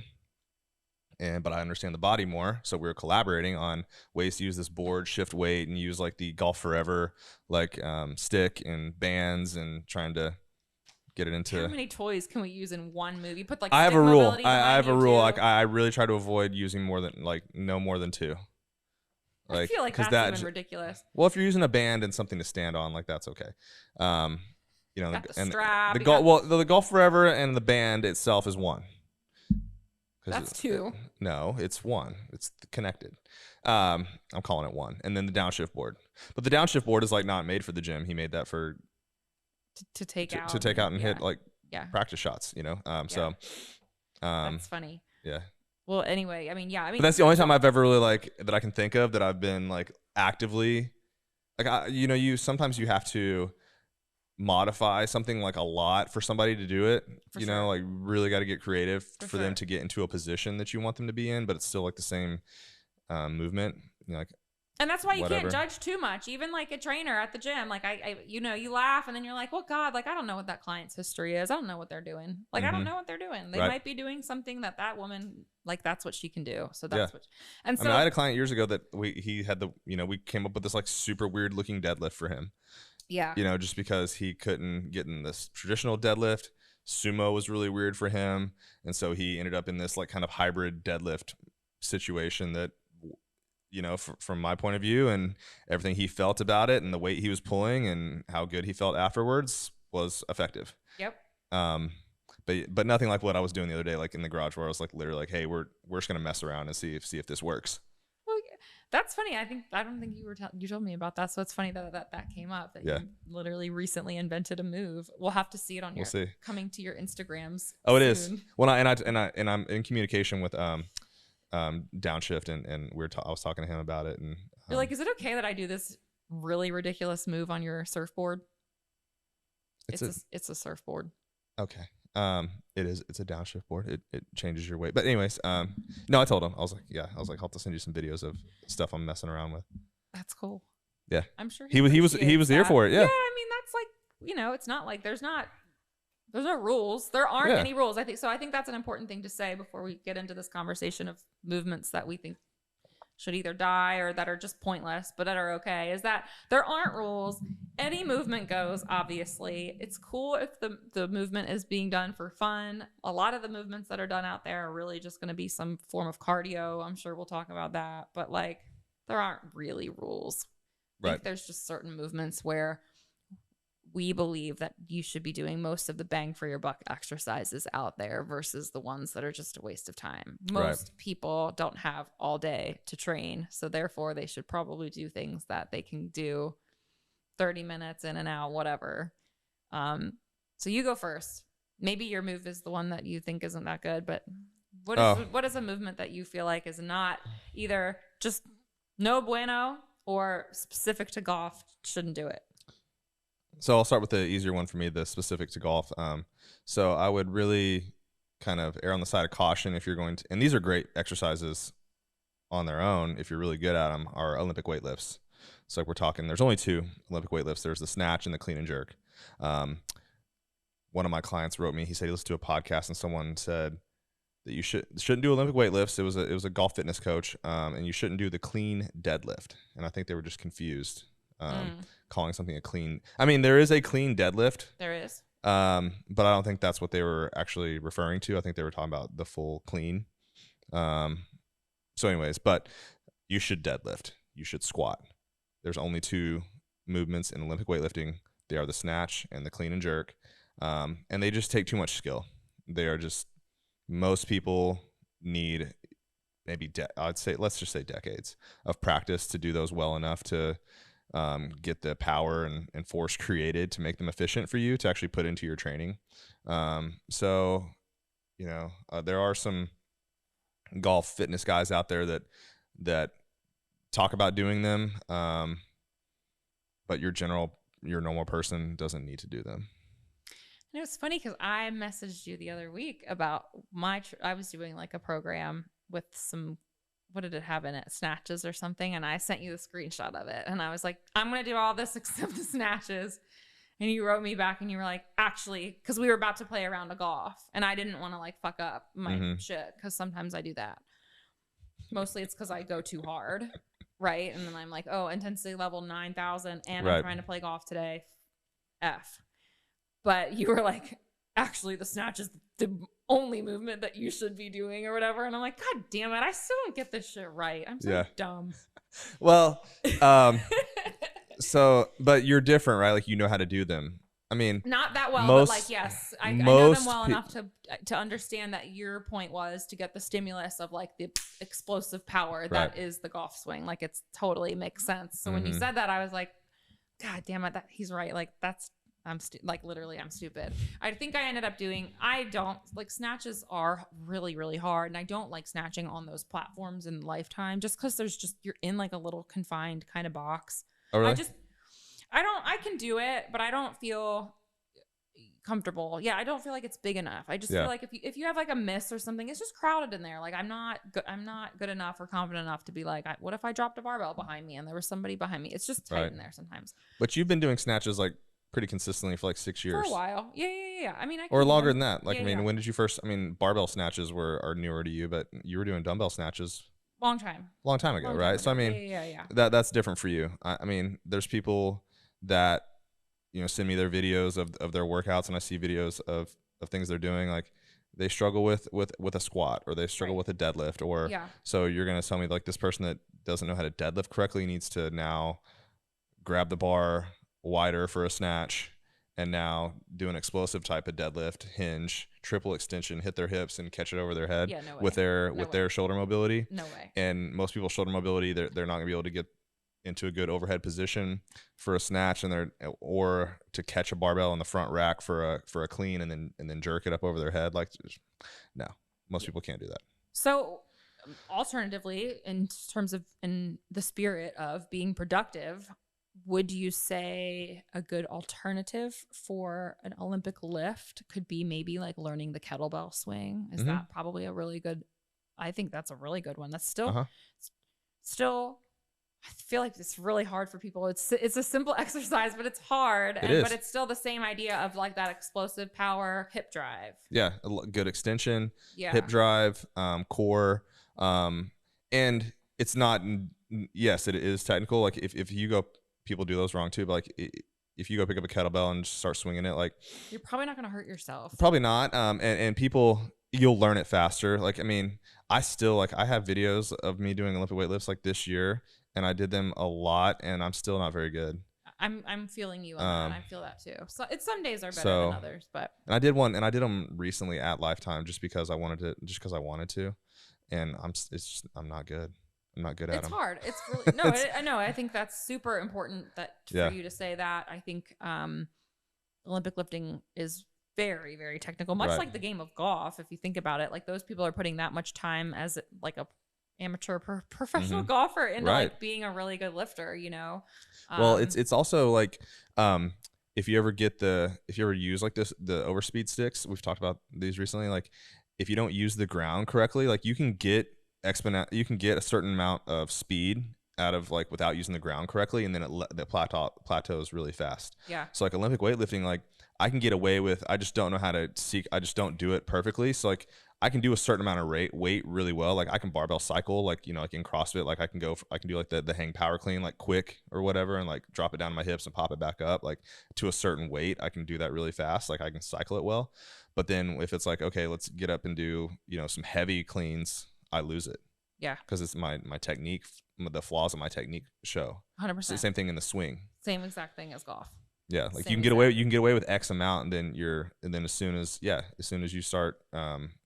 [SPEAKER 2] But I understand the body more. So we were collaborating on ways to use this board, shift weight, and use like the Golf Forever, like stick and bands and trying to get it into.
[SPEAKER 1] How many toys can we use in one move? You put like.
[SPEAKER 2] I have a rule. I have a rule. Like I really try to avoid using no more than two.
[SPEAKER 1] Like, I feel like that's even ridiculous.
[SPEAKER 2] Well, if you're using a band and something to stand on, like that's okay.
[SPEAKER 1] Got the strap.
[SPEAKER 2] The Golf Forever and the band itself is one.
[SPEAKER 1] That's two.
[SPEAKER 2] No, it's one. It's connected. I'm calling it one. And then the downshift board. But the downshift board is like not made for the gym. He made that for to take out and hit like practice shots, So
[SPEAKER 1] that's funny.
[SPEAKER 2] Yeah.
[SPEAKER 1] Well, anyway, I mean, but
[SPEAKER 2] that's the only time I've ever really like that I can think of that I've been like actively like you sometimes you have to modify something like a lot for somebody to do it. Like really got to get creative for them to get into a position that you want them to be in, but it's still like the same movement.
[SPEAKER 1] And that's why you
[SPEAKER 2] whatever.
[SPEAKER 1] can't judge too much. Even like a trainer at the gym, like I you know, you laugh and then you're like, well, God, like I don't know what that client's history is. I don't know what they're doing. Like I don't know what they're doing. They might be doing something that woman, like that's what she can do. So that's what. And so
[SPEAKER 2] I mean, I had a client years ago that he had we came up with this like super weird looking deadlift for him.
[SPEAKER 1] Yeah.
[SPEAKER 2] You know, just because he couldn't get in this traditional deadlift. Sumo was really weird for him, and so he ended up in this like kind of hybrid deadlift situation that, you know, from my point of view and everything he felt about it and the weight he was pulling and how good he felt afterwards was effective.
[SPEAKER 1] Yep.
[SPEAKER 2] But nothing like what I was doing the other day, like in the garage, where I was like literally like, hey, we're just gonna mess around and see if this works.
[SPEAKER 1] Well, that's funny. I don't think you told me about that, so it's funny that came up. That you literally recently invented a move. We'll have to see it on coming to your Instagrams.
[SPEAKER 2] Oh, it
[SPEAKER 1] soon.
[SPEAKER 2] is. Well, and I'm in communication with Downshift, and I was talking to him about it, and
[SPEAKER 1] you're like, is it okay that I do this really ridiculous move on your surfboard? It's a surfboard.
[SPEAKER 2] Okay. It is. It's a downshift board. It changes your weight. But anyways, no, I told him. I was like, I'll have to send you some videos of stuff I'm messing around with.
[SPEAKER 1] That's cool.
[SPEAKER 2] Yeah.
[SPEAKER 1] I'm sure
[SPEAKER 2] he was here for it. Yeah.
[SPEAKER 1] Yeah. I mean, that's like, you know, it's not like there's no rules. There aren't any rules. I think that's an important thing to say before we get into this conversation of movements that we think should either die or that are just pointless, but that are okay, is that there aren't rules. Any movement goes, obviously. It's cool if the movement is being done for fun. A lot of the movements that are done out there are really just going to be some form of cardio. I'm sure we'll talk about that. But like, there aren't really rules. I think there's just certain movements where we believe that you should be doing most of the bang for your buck exercises out there versus the ones that are just a waste of time. Most people don't have all day to train, so therefore they should probably do things that they can do 30 minutes in and out, whatever. So you go first. Maybe your move is the one that you think isn't that good, but what is a movement that you feel like is not either just no bueno or specific to golf, shouldn't do it?
[SPEAKER 2] So I'll start with the easier one for me, the specific to golf. So I would really kind of err on the side of caution if you're going to, and these are great exercises on their own if you're really good at them, are Olympic weightlifts. So like we're talking, there's only two Olympic weightlifts. There's the snatch and the clean and jerk. One of my clients wrote me, he said he listened to a podcast and someone said that you shouldn't do Olympic weightlifts. It was a golf fitness coach, and you shouldn't do the clean deadlift. And I think they were just confused. Calling something a clean. I mean, there is a clean deadlift.
[SPEAKER 1] There is.
[SPEAKER 2] But I don't think that's what they were actually referring to. I think they were talking about the full clean. So anyways, but you should deadlift. You should squat. There's only two movements in Olympic weightlifting. They are the snatch and the clean and jerk. And they just take too much skill. They are just, most people need maybe, let's just say decades of practice to do those well enough to get the power and force created to make them efficient for you to actually put into your training. So, you know, there are some golf fitness guys out there that talk about doing them, but your normal person doesn't need to do them.
[SPEAKER 1] And it was funny because I messaged you the other week about I was doing like a program with some, what did it have in it? Snatches or something. And I sent you the screenshot of it. And I was like, I'm going to do all this except the snatches. And you wrote me back and you were like, actually, because we were about to play a round of golf and I didn't want to like fuck up my shit. Because sometimes I do that. Mostly it's because I go too hard. Right. And then I'm like, oh, intensity level 9,000 and I'm trying to play golf today. F. But you were like, actually, the snatch is the only movement that you should be doing or whatever. And I'm like, God damn it. I still don't get this shit right. I'm so dumb.
[SPEAKER 2] Well, but you're different, right? Like, you know how to do them. I mean,
[SPEAKER 1] not that well, but like, yes, I know them well enough to understand that your point was to get the stimulus of like the explosive power that is the golf swing. Like, it's totally makes sense. So when you said that, I was like, God damn it, he's right. Like, literally I'm stupid. I think I ended up I don't like, snatches are really, really hard. And I don't like snatching on those platforms in Lifetime just because you're in like a little confined kind of box.
[SPEAKER 2] Oh, really?
[SPEAKER 1] I can do it, but I don't feel comfortable. Yeah, I don't feel like it's big enough. I just feel like if you have like a miss or something, it's just crowded in there. Like I'm not good enough or confident enough to be like, what if I dropped a barbell behind me and there was somebody behind me? It's just tight in there sometimes.
[SPEAKER 2] But you've been doing snatches like pretty consistently for like 6 years.
[SPEAKER 1] For a while. Yeah. I mean,
[SPEAKER 2] or longer than that. Like, I mean, when did you first? I mean, barbell snatches are newer to you, but you were doing dumbbell snatches
[SPEAKER 1] long time
[SPEAKER 2] ago, right? So I mean,
[SPEAKER 1] yeah.
[SPEAKER 2] That's different for you. I mean, there's people that send me their videos of their workouts, and I see videos of things they're doing. Like they struggle with a squat, or they struggle with a deadlift, or so you're gonna tell me like this person that doesn't know how to deadlift correctly needs to now grab the bar wider for a snatch and now do an explosive type of deadlift, hinge, triple extension, hit their hips and catch it over their head with their shoulder mobility.
[SPEAKER 1] No way.
[SPEAKER 2] And most people's shoulder mobility, they're not gonna be able to get into a good overhead position for a snatch, and or to catch a barbell in the front rack for a clean and then jerk it up over their head. Like, no, most people can't do that.
[SPEAKER 1] So alternatively, in terms of in the spirit of being productive, would you say a good alternative for an Olympic lift could be maybe like learning the kettlebell swing? Is that probably a really good? I think that's a really good one. That's still. I feel like it's really hard for people. It's a simple exercise, but it's hard. But it's still the same idea of like that explosive power hip drive.
[SPEAKER 2] Yeah, a good extension, hip drive, core, and it's not. Yes, it is technical. Like if you go. People do those wrong too, but like if you go pick up a kettlebell and just start swinging it, like
[SPEAKER 1] you're probably not going to hurt yourself.
[SPEAKER 2] Probably not. And people, you'll learn it faster. Like, I mean, I still I have videos of me doing Olympic weightlifts like this year, and I did them a lot, and I'm still not very good.
[SPEAKER 1] I'm feeling you on that. I feel that too. So it's some days are better than others, but
[SPEAKER 2] and I did them recently at Lifetime just because I wanted to, and I'm not good. I'm not good at them.
[SPEAKER 1] It's hard. It's really I know. I think that's super important for you to say that. I think Olympic lifting is very, very technical, much like the game of golf. If you think about it, like those people are putting that much time as like a amateur professional golfer into like being a really good lifter.
[SPEAKER 2] Well, it's also like if you ever use like the overspeed sticks, we've talked about these recently. Like if you don't use the ground correctly, like you can get a certain amount of speed out of like without using the ground correctly, and then the plateaus really fast.
[SPEAKER 1] Yeah.
[SPEAKER 2] So like Olympic weightlifting, like I can get away with, I just don't know how to I just don't do it perfectly. So like I can do a certain amount of weight really well. Like I can barbell cycle, like like in CrossFit, like I can do like the hang power clean like quick or whatever, and like drop it down to my hips and pop it back up like to a certain weight. I can do that really fast. Like I can cycle it well. But then if it's like, okay, let's get up and do some heavy cleans, I lose it.
[SPEAKER 1] Yeah.
[SPEAKER 2] Because it's my technique, the flaws of my technique show.
[SPEAKER 1] 100%.
[SPEAKER 2] Same thing in the swing.
[SPEAKER 1] Same exact thing as golf.
[SPEAKER 2] Yeah, like you can get away with X amount, and then as soon as you start,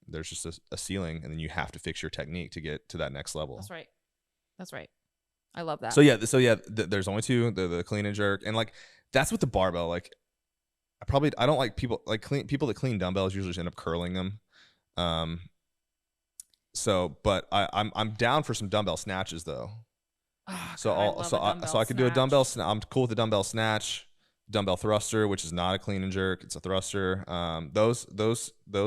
[SPEAKER 2] there's just a ceiling, and then you have to fix your technique to get to that next level.
[SPEAKER 1] That's right. I love that.
[SPEAKER 2] So there's only two, the clean and jerk, and like that's with the barbell. Like I don't like people that clean dumbbells usually just end up curling them. But I'm down for some dumbbell snatches though.
[SPEAKER 1] Oh,
[SPEAKER 2] so
[SPEAKER 1] God,
[SPEAKER 2] I could do a dumbbell. I'm cool with the dumbbell snatch, dumbbell thruster, which is not a clean and jerk. It's a thruster. Those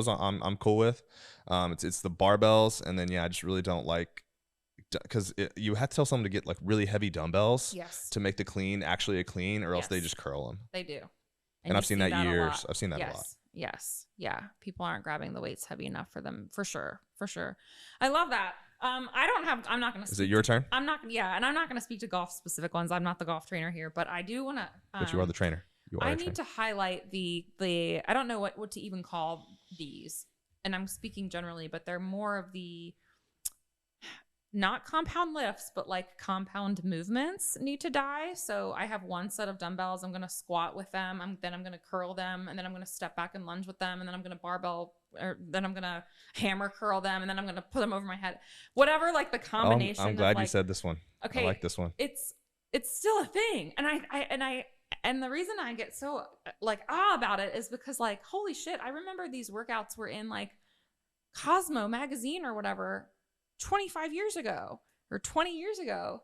[SPEAKER 2] I'm cool with. It's the barbells, and then I just really don't like, because you have to tell someone to get like really heavy dumbbells to make the clean actually a clean, or else they just curl them.
[SPEAKER 1] They do.
[SPEAKER 2] And I've seen that years. I've seen that a lot.
[SPEAKER 1] Yes. Yeah. People aren't grabbing the weights heavy enough for them. For sure. I love that. I'm not going to.
[SPEAKER 2] Is it your turn?
[SPEAKER 1] I'm not. Yeah. And I'm not going to speak to golf specific ones. I'm not the golf trainer here, but I do want to.
[SPEAKER 2] But you are the trainer.
[SPEAKER 1] I need to highlight the, I don't know what to even call these. And I'm speaking generally, but they're more of the, not compound lifts, but like compound movements need to die. So I have one set of dumbbells. I'm going to squat with them. Then I'm going to curl them, and then I'm going to step back and lunge with them. And then I'm going to barbell, or then I'm going to hammer curl them. And then I'm going to put them over my head, whatever, like the combination.
[SPEAKER 2] I'm glad you said this one.
[SPEAKER 1] Okay.
[SPEAKER 2] I like this one.
[SPEAKER 1] It's still a thing. And the reason I get so like, about it is because like, holy shit, I remember these workouts were in like Cosmo magazine or whatever 25 years ago or 20 years ago.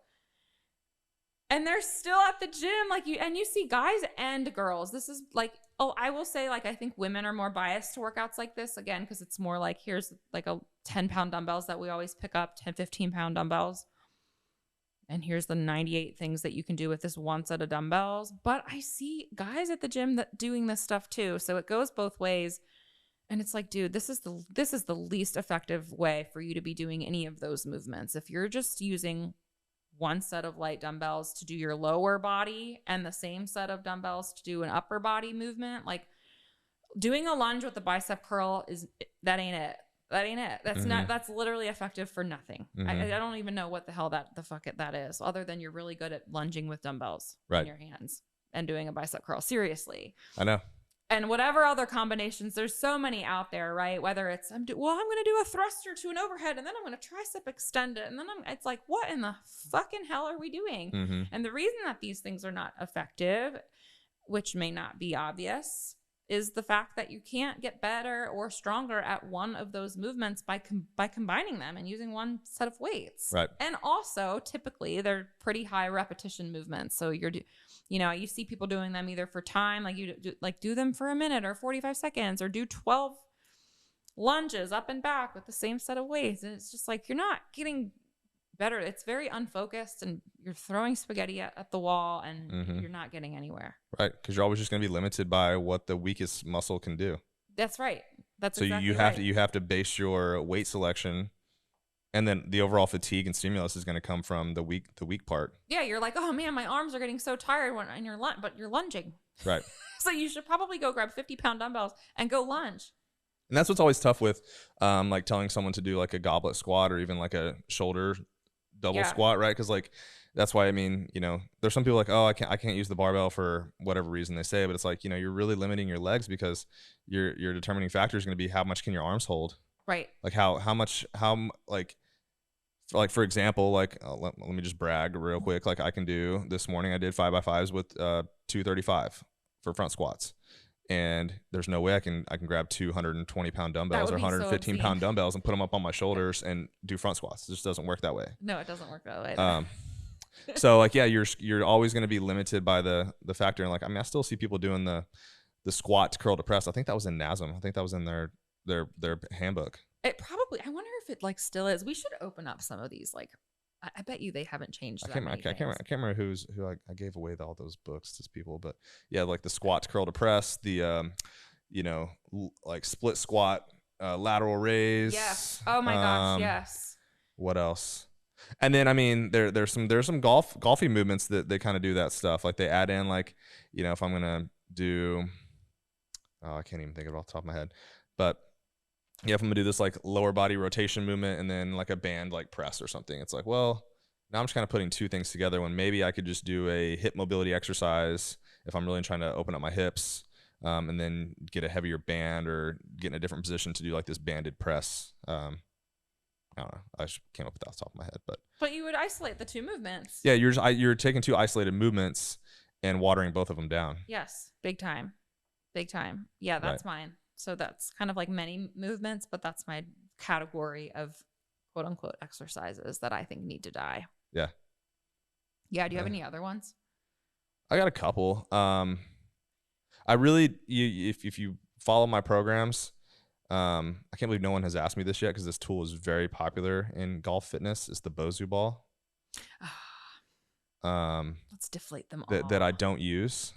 [SPEAKER 1] And they're still at the gym. Like you see guys and girls. This is like, oh, I will say, like, I think women are more biased to workouts like this, again, because it's more like, here's like a 10-pound dumbbells that we always pick up, 10, 15-pound dumbbells. And here's the 98 things that you can do with this one set of dumbbells. But I see guys at the gym that doing this stuff too. So it goes both ways. And it's like, dude, this is the least effective way for you to be doing any of those movements. If you're just using one set of light dumbbells to do your lower body and the same set of dumbbells to do an upper body movement, like doing a lunge with a bicep curl that ain't it. That ain't it. That's not, that's literally effective for nothing. I don't even know what the hell that is, other than you're really good at lunging with dumbbells in your hands and doing a bicep curl. Seriously.
[SPEAKER 2] I know.
[SPEAKER 1] And whatever other combinations, there's so many out there, right? Whether it's, I'm going to do a thruster to an overhead, and then I'm going to tricep extend it. And then it's like, what in the fucking hell are we doing? And the reason that these things are not effective, which may not be obvious, is the fact that you can't get better or stronger at one of those movements by combining them and using one set of weights.
[SPEAKER 2] Right.
[SPEAKER 1] And also, typically, they're pretty high repetition movements. So you see people doing them either for time, like do them for a minute or 45 seconds, or do 12 lunges up and back with the same set of weights. And it's just like, you're not getting better. It's very unfocused, and you're throwing spaghetti at the wall, and you're not getting anywhere.
[SPEAKER 2] Right, because you're always just going to be limited by what the weakest muscle can do.
[SPEAKER 1] That's right. That's
[SPEAKER 2] so
[SPEAKER 1] exactly
[SPEAKER 2] you have to base your weight selection, and then the overall fatigue and stimulus is going to come from the weak part.
[SPEAKER 1] Yeah, you're like, oh man, my arms are getting so tired when you're but you're lunging.
[SPEAKER 2] Right.
[SPEAKER 1] So you should probably go grab 50-pound dumbbells and go lunge.
[SPEAKER 2] And that's what's always tough with, like telling someone to do like a goblet squat or even like a shoulder double squat, right? Because like that's why, I mean, there's some people like, oh, I can't use the barbell for whatever reason they say, but it's like, you're really limiting your legs, because your determining factor is going to be how much can your arms hold,
[SPEAKER 1] right?
[SPEAKER 2] Like how for example, like let me just brag real quick. Like I can do this morning, I did 5x5s with 235 for front squats. And there's no way I can grab 220-pound dumbbells or 115-pound dumbbells and put them up on my shoulders and do front squats. It just doesn't work that way.
[SPEAKER 1] No, it doesn't work that way.
[SPEAKER 2] So like, yeah, you're always going to be limited by the factor. And like, I mean, I still see people doing the squat to curl to press. I think that was in NASM. I think that was in their handbook.
[SPEAKER 1] It probably. I wonder if it like still is. We should open up some of these. Like, I bet you they haven't changed. I can't
[SPEAKER 2] remember who I gave away all those books to people, but yeah, like the squat to curl to press, the like split squat, lateral raise.
[SPEAKER 1] Yes. Oh my gosh. Yes.
[SPEAKER 2] What else? And then I mean, there's some golfy movements that they kind of do that stuff. Like they add in like, if I'm gonna do, I can't even think of it off the top of my head, but yeah, if I'm gonna do this like lower body rotation movement and then like a band like press or something, it's like, well, now I'm just kind of putting two things together when maybe I could just do a hip mobility exercise if I'm really trying to open up my hips, and then get a heavier band or get in a different position to do like this banded press. I don't know. I just came up with that off the top of my head, but
[SPEAKER 1] you would isolate the two movements.
[SPEAKER 2] Yeah, you're taking two isolated movements and watering both of them down.
[SPEAKER 1] Yes, big time. Yeah, that's mine. So that's kind of like many movements, but that's my category of quote unquote exercises that I think need to die.
[SPEAKER 2] Yeah.
[SPEAKER 1] Yeah. Do you have any other ones?
[SPEAKER 2] I got a couple. I really, if you follow my programs, I can't believe no one has asked me this yet, because this tool is very popular in golf fitness. It's the Bozu ball.
[SPEAKER 1] Let's deflate them all.
[SPEAKER 2] That I don't use.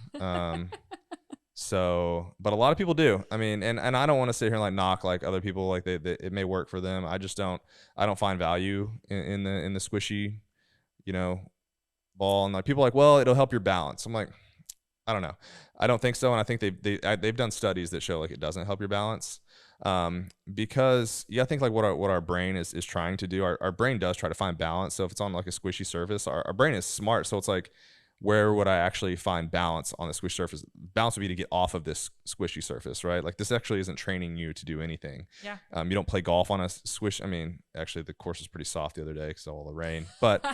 [SPEAKER 2] So, but a lot of people do. I mean, and I don't want to sit here and like knock like other people, like they it may work for them. I don't find value in the squishy, ball. And like people are like, well, it'll help your balance. I'm like, I don't know. I don't think so. And I think they've done studies that show like it doesn't help your balance. Because I think like what our brain is trying to do, our brain does try to find balance. So if it's on like a squishy surface, our brain is smart. So it's like, where would I actually find balance on the squishy surface? Balance would be to get off of this squishy surface, right? Like this actually isn't training you to do anything.
[SPEAKER 1] Yeah.
[SPEAKER 2] You don't play golf on a squish. I mean, actually the course was pretty soft the other day because of all the rain, but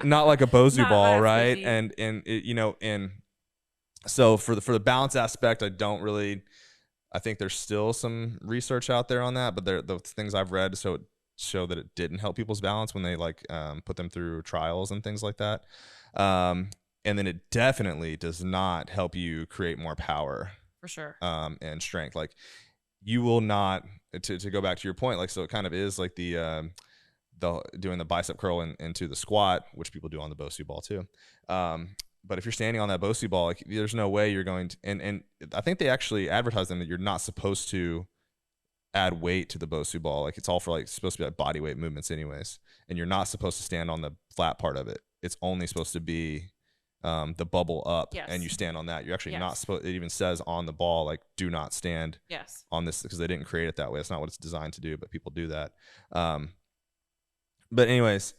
[SPEAKER 2] not like a Bozu ball, right? Squishy. And it, and so for the balance aspect, I think there's still some research out there on that, but the things I've read show that it didn't help people's balance when they like put them through trials and things like that. And then it definitely does not help you create more power
[SPEAKER 1] For sure.
[SPEAKER 2] and strength. Like you will not, to go back to your point, like, so it kind of is like the doing the bicep curl into the squat, which people do on the Bosu ball too. But if you're standing on that Bosu ball, like there's no way you're going to, and I think they actually advertise them that you're not supposed to add weight to the Bosu ball. Like it's all for like supposed to be like body weight movements anyways. And you're not supposed to stand on the flat part of it. It's only supposed to be the bubble up, and you stand on that. You're actually not supposed, it even says on the ball, like do not stand on this, because they didn't create it that way. It's not what it's designed to do, but people do that. But anyways,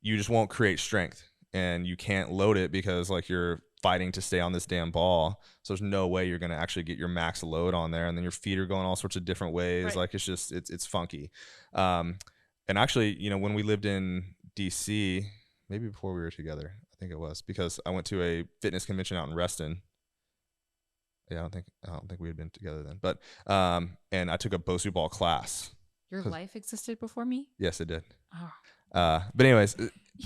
[SPEAKER 2] you just won't create strength, and you can't load it because like you're fighting to stay on this damn ball. So there's no way you're going to actually get your max load on there. And then your feet are going all sorts of different ways. Right. Like it's just, it's funky. And actually, you know, when we lived in DC, maybe before we were together, I think it was, because I went to a fitness convention out in Reston. Yeah, I don't think we had been together then, but, and I took a Bosu ball class.
[SPEAKER 1] Your life existed before me?
[SPEAKER 2] Yes, it did.
[SPEAKER 1] Oh.
[SPEAKER 2] But anyways,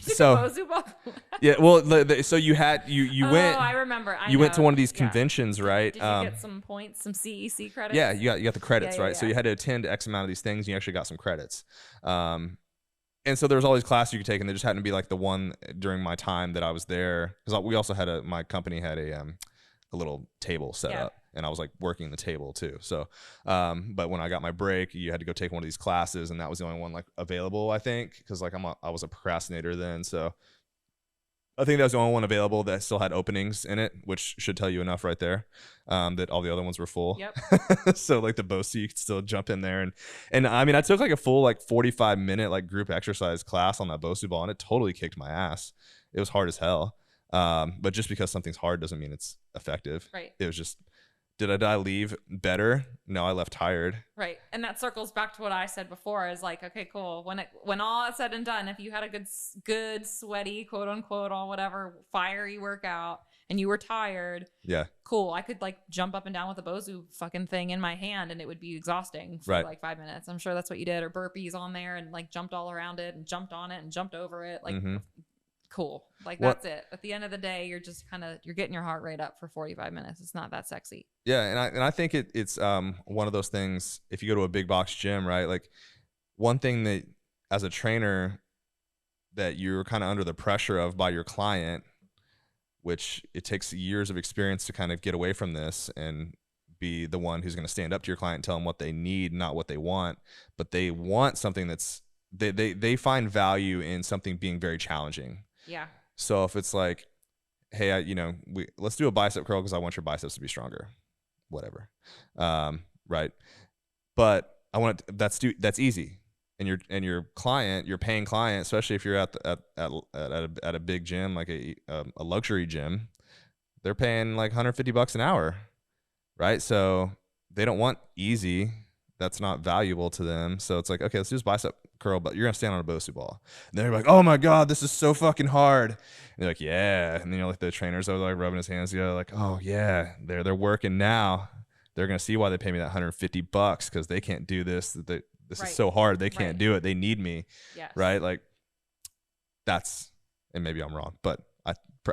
[SPEAKER 1] so Bosu ball class?
[SPEAKER 2] Yeah, well, so you had you went.
[SPEAKER 1] Oh, I remember.
[SPEAKER 2] You went to one of these conventions, right?
[SPEAKER 1] Did you get some points, some CEC credits?
[SPEAKER 2] Yeah, you got the credits, right? So you had to attend X amount of these things, and you actually got some credits. And so there was all these classes you could take, and there just happened to be like the one during my time that I was there, because we also had my company had a little table set up, and I was like working the table too. So, but when I got my break, you had to go take one of these classes, and that was the only one like available, I think, because like I was a procrastinator then, so I think that was the only one available that still had openings in it, which should tell you enough right there, that all the other ones were full.
[SPEAKER 1] Yep.
[SPEAKER 2] So like the Bosu, you could still jump in there, and I mean, I took like a full like 45-minute like group exercise class on that Bosu ball, and it totally kicked my ass. It was hard as hell. But just because something's hard doesn't mean it's effective.
[SPEAKER 1] Right.
[SPEAKER 2] It was just, did I leave better? No, I left tired.
[SPEAKER 1] Right. And that circles back to what I said before, is like, okay, cool. When all is said and done, if you had a good sweaty, quote unquote, or whatever, fiery workout, and you were tired, cool. I could like jump up and down with a Bosu fucking thing in my hand, and it would be exhausting for like 5 minutes. I'm sure that's what you did, or burpees on there and like jumped all around it and jumped on it and jumped over it. Like, cool. Like that's it. At the end of the day, you're just you're getting your heart rate up for 45 minutes. It's not that sexy.
[SPEAKER 2] Yeah. And I think it's one of those things, if you go to a big box gym, right? Like one thing that as a trainer that you're kind of under the pressure of by your client, which it takes years of experience to kind of get away from this and be the one who's going to stand up to your client and tell them what they need, not what they want, but they want something that's, they find value in something being very challenging.
[SPEAKER 1] Yeah.
[SPEAKER 2] So if it's like, hey, let's do a bicep curl because I want your biceps to be stronger, whatever, right? But I want that's easy, and your client, your paying client, especially if you're at a big gym like a luxury gym, they're paying like $150 an hour, right? So they don't want easy. That's not valuable to them. So it's like, okay, let's do this bicep curl, but you're gonna stand on a Bosu ball. And they're like, oh my God, this is so fucking hard. And they're like, yeah. And then like the trainers are like rubbing his hands together, like, oh yeah, they're working now. They're gonna see why they pay me that $150 because they can't do this. This is so hard. They can't do it. They need me. Yes. Right? Like that's, and maybe I'm wrong, but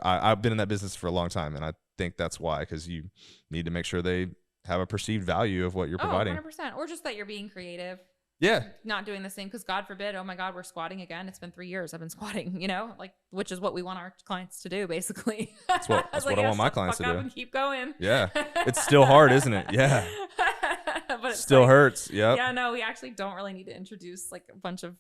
[SPEAKER 2] I've been in that business for a long time, and I think that's why, because you need to make sure they have a perceived value of what you're providing.
[SPEAKER 1] 100%. Or just that you're being creative.
[SPEAKER 2] Yeah.
[SPEAKER 1] Not doing the same, because God forbid, oh my God, we're squatting again. It's been 3 years I've been squatting, like, which is what we want our clients to do, basically.
[SPEAKER 2] That's what I want my clients to do.
[SPEAKER 1] And keep going.
[SPEAKER 2] Yeah. It's still hard, isn't it? Yeah.
[SPEAKER 1] But it
[SPEAKER 2] still hurts. Yep.
[SPEAKER 1] Yeah, no, we actually don't really need to introduce like a bunch of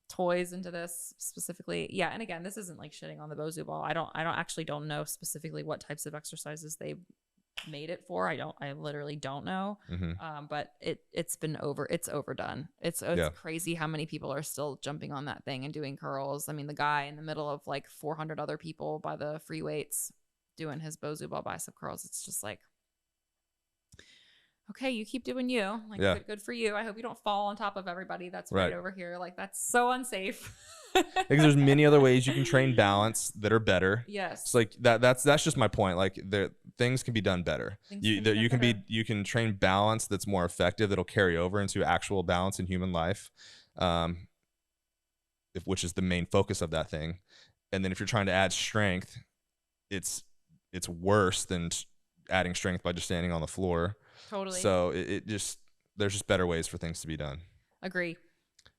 [SPEAKER 1] toys into this specifically. Yeah. And again, this isn't like shitting on the Bosu ball. I don't know specifically what types of exercises they made it for. I literally don't know. But it's overdone. It's crazy how many people are still jumping on that thing and doing curls. I mean, the guy in the middle of like 400 other people by the free weights doing his Bosu ball bicep curls. It's just like, okay, you keep doing you. Like, good for you. I hope you don't fall on top of everybody that's right over here. Like, that's so unsafe.
[SPEAKER 2] Because there's many other ways you can train balance that are better.
[SPEAKER 1] Yes.
[SPEAKER 2] It's like that's just my point. Like, things can be done better. You can train balance that's more effective, that'll carry over into actual balance in human life, which is the main focus of that thing. And then if you're trying to add strength, it's worse than adding strength by just standing on the floor.
[SPEAKER 1] Totally.
[SPEAKER 2] So there's just better ways for things to be done.
[SPEAKER 1] Agree.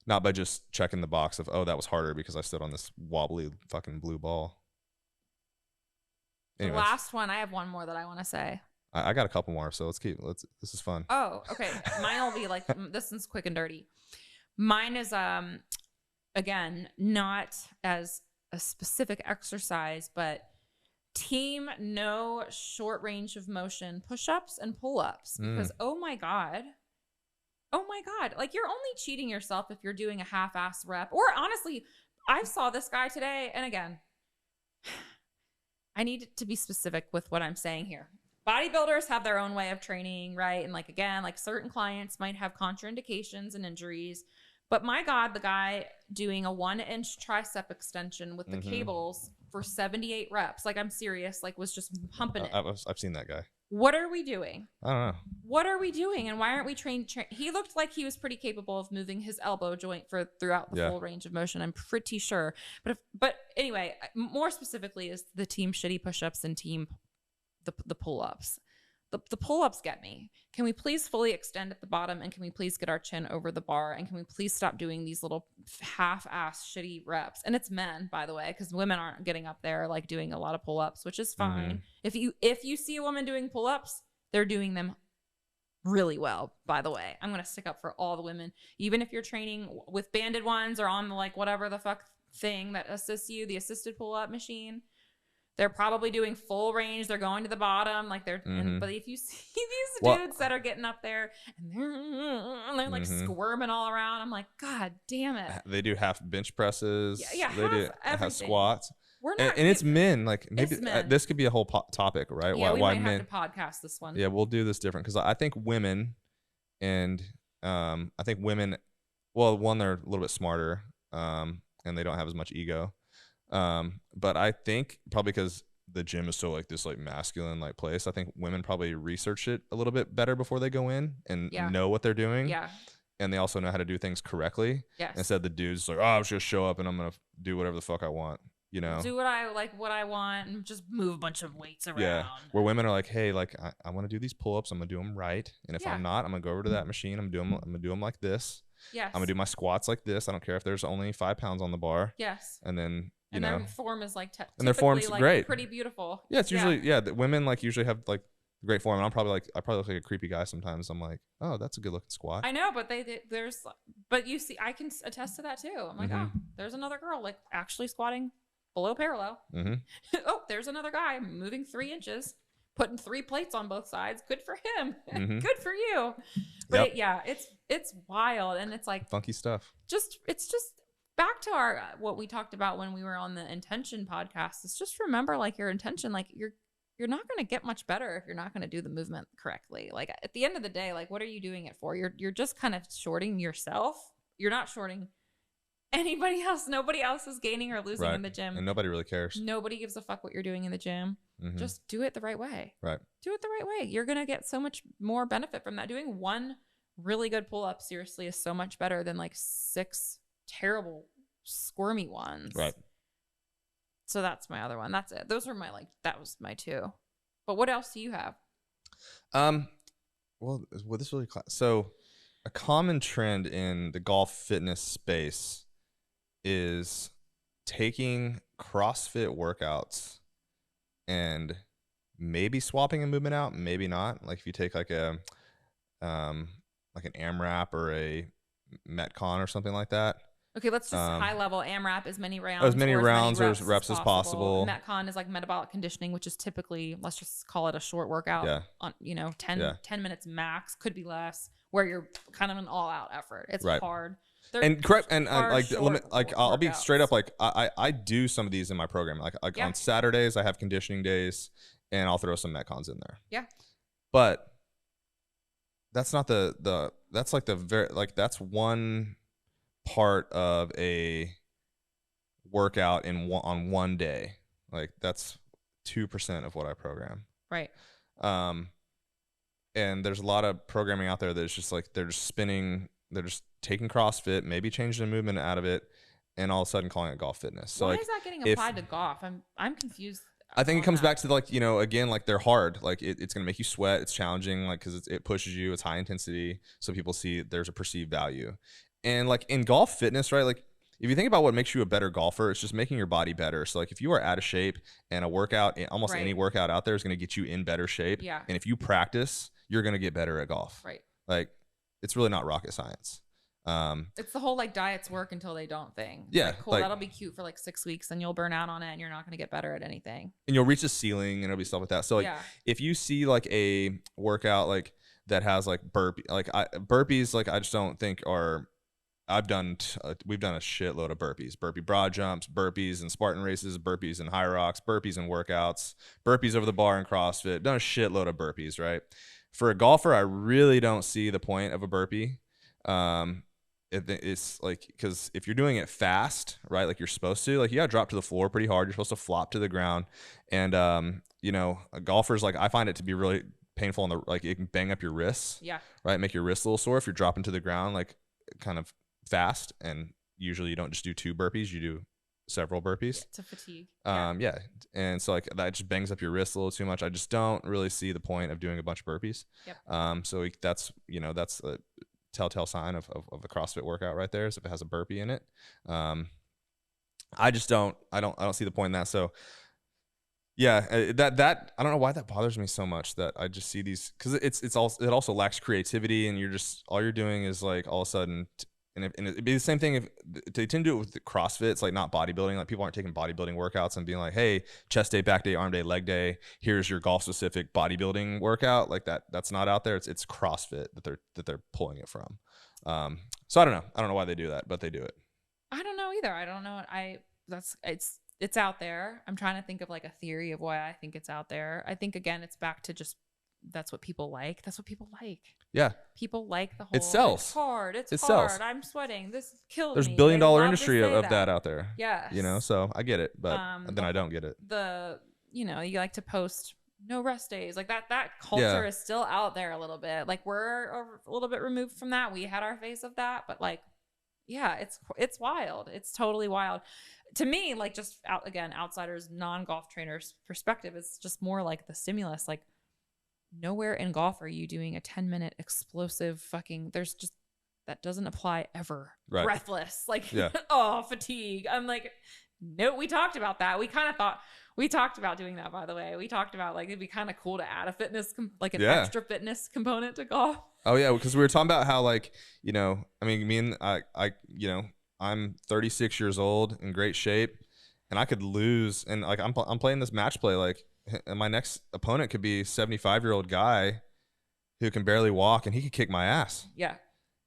[SPEAKER 2] Not by just checking the box of, oh, that was harder because I stood on this wobbly fucking blue ball.
[SPEAKER 1] The last one, I have one more that I want to say.
[SPEAKER 2] I got a couple more, so this is fun.
[SPEAKER 1] Oh, okay. Mine will be like, this one's quick and dirty. Mine is, again, not as a specific exercise, but team no short range of motion push-ups and pull-ups. Because, oh my God, like you're only cheating yourself if you're doing a half-ass rep. Or honestly, I saw this guy today, and again, I need to be specific with what I'm saying here. Bodybuilders have their own way of training, right? And like, again, like certain clients might have contraindications and injuries. But my God, the guy doing a 1-inch tricep extension with the cables for 78 reps. Like, I'm serious, like was just pumping it.
[SPEAKER 2] I've seen that guy.
[SPEAKER 1] What are we doing?
[SPEAKER 2] I don't know.
[SPEAKER 1] What are we doing? And why aren't we trained? He looked like he was pretty capable of moving his elbow joint throughout the full range of motion. I'm pretty sure. But anyway, more specifically is the team shitty push-ups and team the pull-ups. The pull-ups get me. Can we please fully extend at the bottom, and can we please get our chin over the bar, and can we please stop doing these little half-ass shitty reps? And it's men, by the way, because women aren't getting up there like doing a lot of pull-ups, which is fine. If you see a woman doing pull-ups, they're doing them really well, by the way. I'm going to stick up for all the women. Even if you're training with banded ones or on the like whatever the fuck thing that assists you, the assisted pull-up machine, they're probably doing full range. They're going to the bottom. Like but if you see these dudes that are getting up there and they're like squirming all around, I'm like, God damn it.
[SPEAKER 2] They do half bench presses.
[SPEAKER 1] Yeah,
[SPEAKER 2] they do half squats.
[SPEAKER 1] We're not,
[SPEAKER 2] and it's men. Like maybe this could be a whole topic, right?
[SPEAKER 1] Yeah,
[SPEAKER 2] why
[SPEAKER 1] we might
[SPEAKER 2] men
[SPEAKER 1] have to podcast this one.
[SPEAKER 2] Yeah, we'll do this different because I think women, and I think women, well, one, they're a little bit smarter, and they don't have as much ego. But I think probably because the gym is so like this like masculine like place, I think women probably research it a little bit better before they go in and know what they're doing.
[SPEAKER 1] Yeah.
[SPEAKER 2] And they also know how to do things correctly. Yes. Instead of the dudes like, oh, I'm just gonna show up and I'm gonna do whatever the fuck I want. You know,
[SPEAKER 1] do what I want and just move a bunch of weights around. Yeah.
[SPEAKER 2] Where women are like, hey, like I want to do these pull-ups. I'm gonna do them right. And if I'm not, I'm gonna go over to that machine. I'm gonna do them like this. Yes. I'm gonna do my squats like this. I don't care if there's only 5 pounds on the bar. Yes. And then their
[SPEAKER 1] form is like
[SPEAKER 2] and their form's like great,
[SPEAKER 1] pretty beautiful.
[SPEAKER 2] Yeah, it's usually the women like usually have like great form. And I probably look like a creepy guy sometimes. I'm like, oh, that's a good looking squat.
[SPEAKER 1] I know, but but you see, I can attest to that too. I'm like, oh, there's another girl like actually squatting below parallel. Oh, there's another guy moving 3 inches, putting 3 plates on both sides. Good for him. Good for you. But it's wild, and it's like
[SPEAKER 2] funky stuff.
[SPEAKER 1] It's just back to our what we talked about when we were on the intention podcast. Is just remember, like, your intention, like you're not going to get much better if you're not going to do the movement correctly. Like at the end of the day, like what are you doing it for? You're just kind of shorting yourself. You're not shorting anybody else. Nobody else is gaining or losing in the gym.
[SPEAKER 2] And nobody really cares.
[SPEAKER 1] Nobody gives a fuck what you're doing in the gym. Just do it the right way.
[SPEAKER 2] Right.
[SPEAKER 1] Do it the right way. You're going to get so much more benefit from that. Doing one really good pull-up seriously is so much better than like 6 terrible squirmy ones.
[SPEAKER 2] Right.
[SPEAKER 1] So that's my other one. That's it. Those were that was my 2. But what else do you have?
[SPEAKER 2] Well, this really so a common trend in the golf fitness space is taking CrossFit workouts and maybe swapping a movement out, maybe not. Like if you take like an AMRAP or a Metcon or something like that.
[SPEAKER 1] Okay, let's just high level AMRAP, as many rounds
[SPEAKER 2] or reps as possible.
[SPEAKER 1] Metcon is like metabolic conditioning, which is typically, let's just call it a short workout on 10 minutes max, could be less, where you're kind of an all out effort. It's hard.
[SPEAKER 2] I'll be straight up, like I do some of these in my program. Like on Saturdays I have conditioning days and I'll throw some Metcons in there.
[SPEAKER 1] Yeah.
[SPEAKER 2] But that's not that's like that's one part of a workout on one day. Like that's 2% of what I program.
[SPEAKER 1] Right.
[SPEAKER 2] And there's a lot of programming out there that's just like they're just taking CrossFit, maybe changing the movement out of it, and all of a sudden calling it golf fitness. So
[SPEAKER 1] Why
[SPEAKER 2] like
[SPEAKER 1] is that getting
[SPEAKER 2] if
[SPEAKER 1] applied to golf? I'm confused.
[SPEAKER 2] I think it
[SPEAKER 1] on
[SPEAKER 2] comes
[SPEAKER 1] that.
[SPEAKER 2] back to like, you know, again, like they're hard, like it's going to make you sweat. It's challenging, like, cause it pushes you, it's high intensity. So people see there's a perceived value. And like in golf fitness, right? Like if you think about what makes you a better golfer, it's just making your body better. So like if you are out of shape and a workout, almost
[SPEAKER 1] Right.
[SPEAKER 2] any workout out there is going to get you in better shape.
[SPEAKER 1] Yeah.
[SPEAKER 2] And if you practice, you're going to get better at golf.
[SPEAKER 1] Right.
[SPEAKER 2] Like it's really not rocket science.
[SPEAKER 1] It's the whole like diets work until they don't thing.
[SPEAKER 2] Yeah,
[SPEAKER 1] Like, cool.
[SPEAKER 2] like-
[SPEAKER 1] That'll be cute for like 6 weeks, and you'll burn out on it, and you're not going to get better at anything.
[SPEAKER 2] And you'll reach the ceiling and it'll be stuff like that. So like
[SPEAKER 1] Yeah.
[SPEAKER 2] if you see like a workout like that has like burpees, like I just don't think are. We've done a shitload of burpees, burpee broad jumps, burpees in Spartan races, burpees in high rocks, burpees in workouts, burpees over the bar in CrossFit. Done a shitload of burpees, right? For a golfer, I really don't see the point of a burpee. It's like, because if you're doing it fast, right, like you're supposed to, like you gotta drop to the floor pretty hard. You're supposed to flop to the ground, and you know, golfers, like I find it to be really painful on the, like it can bang up your wrists,
[SPEAKER 1] Yeah.
[SPEAKER 2] right, make your wrists a little sore if you're dropping to the ground like kind of fast. And usually you don't just do 2 burpees, you do several burpees.
[SPEAKER 1] To fatigue.
[SPEAKER 2] Yeah, and so like that just bangs up your wrists a little too much. I just don't really see the point of doing a bunch of burpees.
[SPEAKER 1] Yep.
[SPEAKER 2] So that's, you know, that's a telltale sign of a CrossFit workout right there, is if it has a burpee in it. I don't see the point in that. So yeah, that I don't know why that bothers me so much, that I just see these, because it also lacks creativity, and all you're doing is like all of a sudden. And it'd be the same thing if they tend to do it with the CrossFit. It's like not bodybuilding. Like people aren't taking bodybuilding workouts and being like, hey, chest day, back day, arm day, leg day, here's your golf specific bodybuilding workout. Like that's not out there. It's CrossFit that they're pulling it from. So I don't know why they do that, but they do it.
[SPEAKER 1] I don't know either. I don't know. It's out there. I'm trying to think of like a theory of why I think it's out there. I think again, it's back to just that's what people like. That's what people like.
[SPEAKER 2] Yeah.
[SPEAKER 1] People like the whole.
[SPEAKER 2] It sells.
[SPEAKER 1] It's hard. It's
[SPEAKER 2] It
[SPEAKER 1] hard.
[SPEAKER 2] sells.
[SPEAKER 1] I'm sweating. This kills
[SPEAKER 2] There's
[SPEAKER 1] me.
[SPEAKER 2] billion-dollar
[SPEAKER 1] They love to
[SPEAKER 2] industry
[SPEAKER 1] say
[SPEAKER 2] of that out there.
[SPEAKER 1] Yes.
[SPEAKER 2] You know, so I get it, but then I don't get it.
[SPEAKER 1] You like to post no rest days. Like that culture is still out there a little bit. Like we're a little bit removed from that. We had our phase of that, but like, yeah, it's wild. It's totally wild. To me, like just outsiders, non-golf trainers perspective, it's just more like the stimulus. Like nowhere in golf are you doing a 10-minute explosive fucking, that doesn't apply ever.
[SPEAKER 2] Right.
[SPEAKER 1] Breathless. Like,
[SPEAKER 2] Yeah.
[SPEAKER 1] oh, fatigue. I'm like, no, we talked about that. We talked about doing that, by the way. We talked about like, it'd be kind of cool to add a fitness, like an extra fitness component to golf.
[SPEAKER 2] Oh yeah. Because we were talking about how like, you know, I mean, me and I, you know, I'm 36 years old in great shape, and I could lose. And like, I'm playing this match play, like, and my next opponent could be a 75-year-old guy who can barely walk, and he could kick my ass.
[SPEAKER 1] Yeah.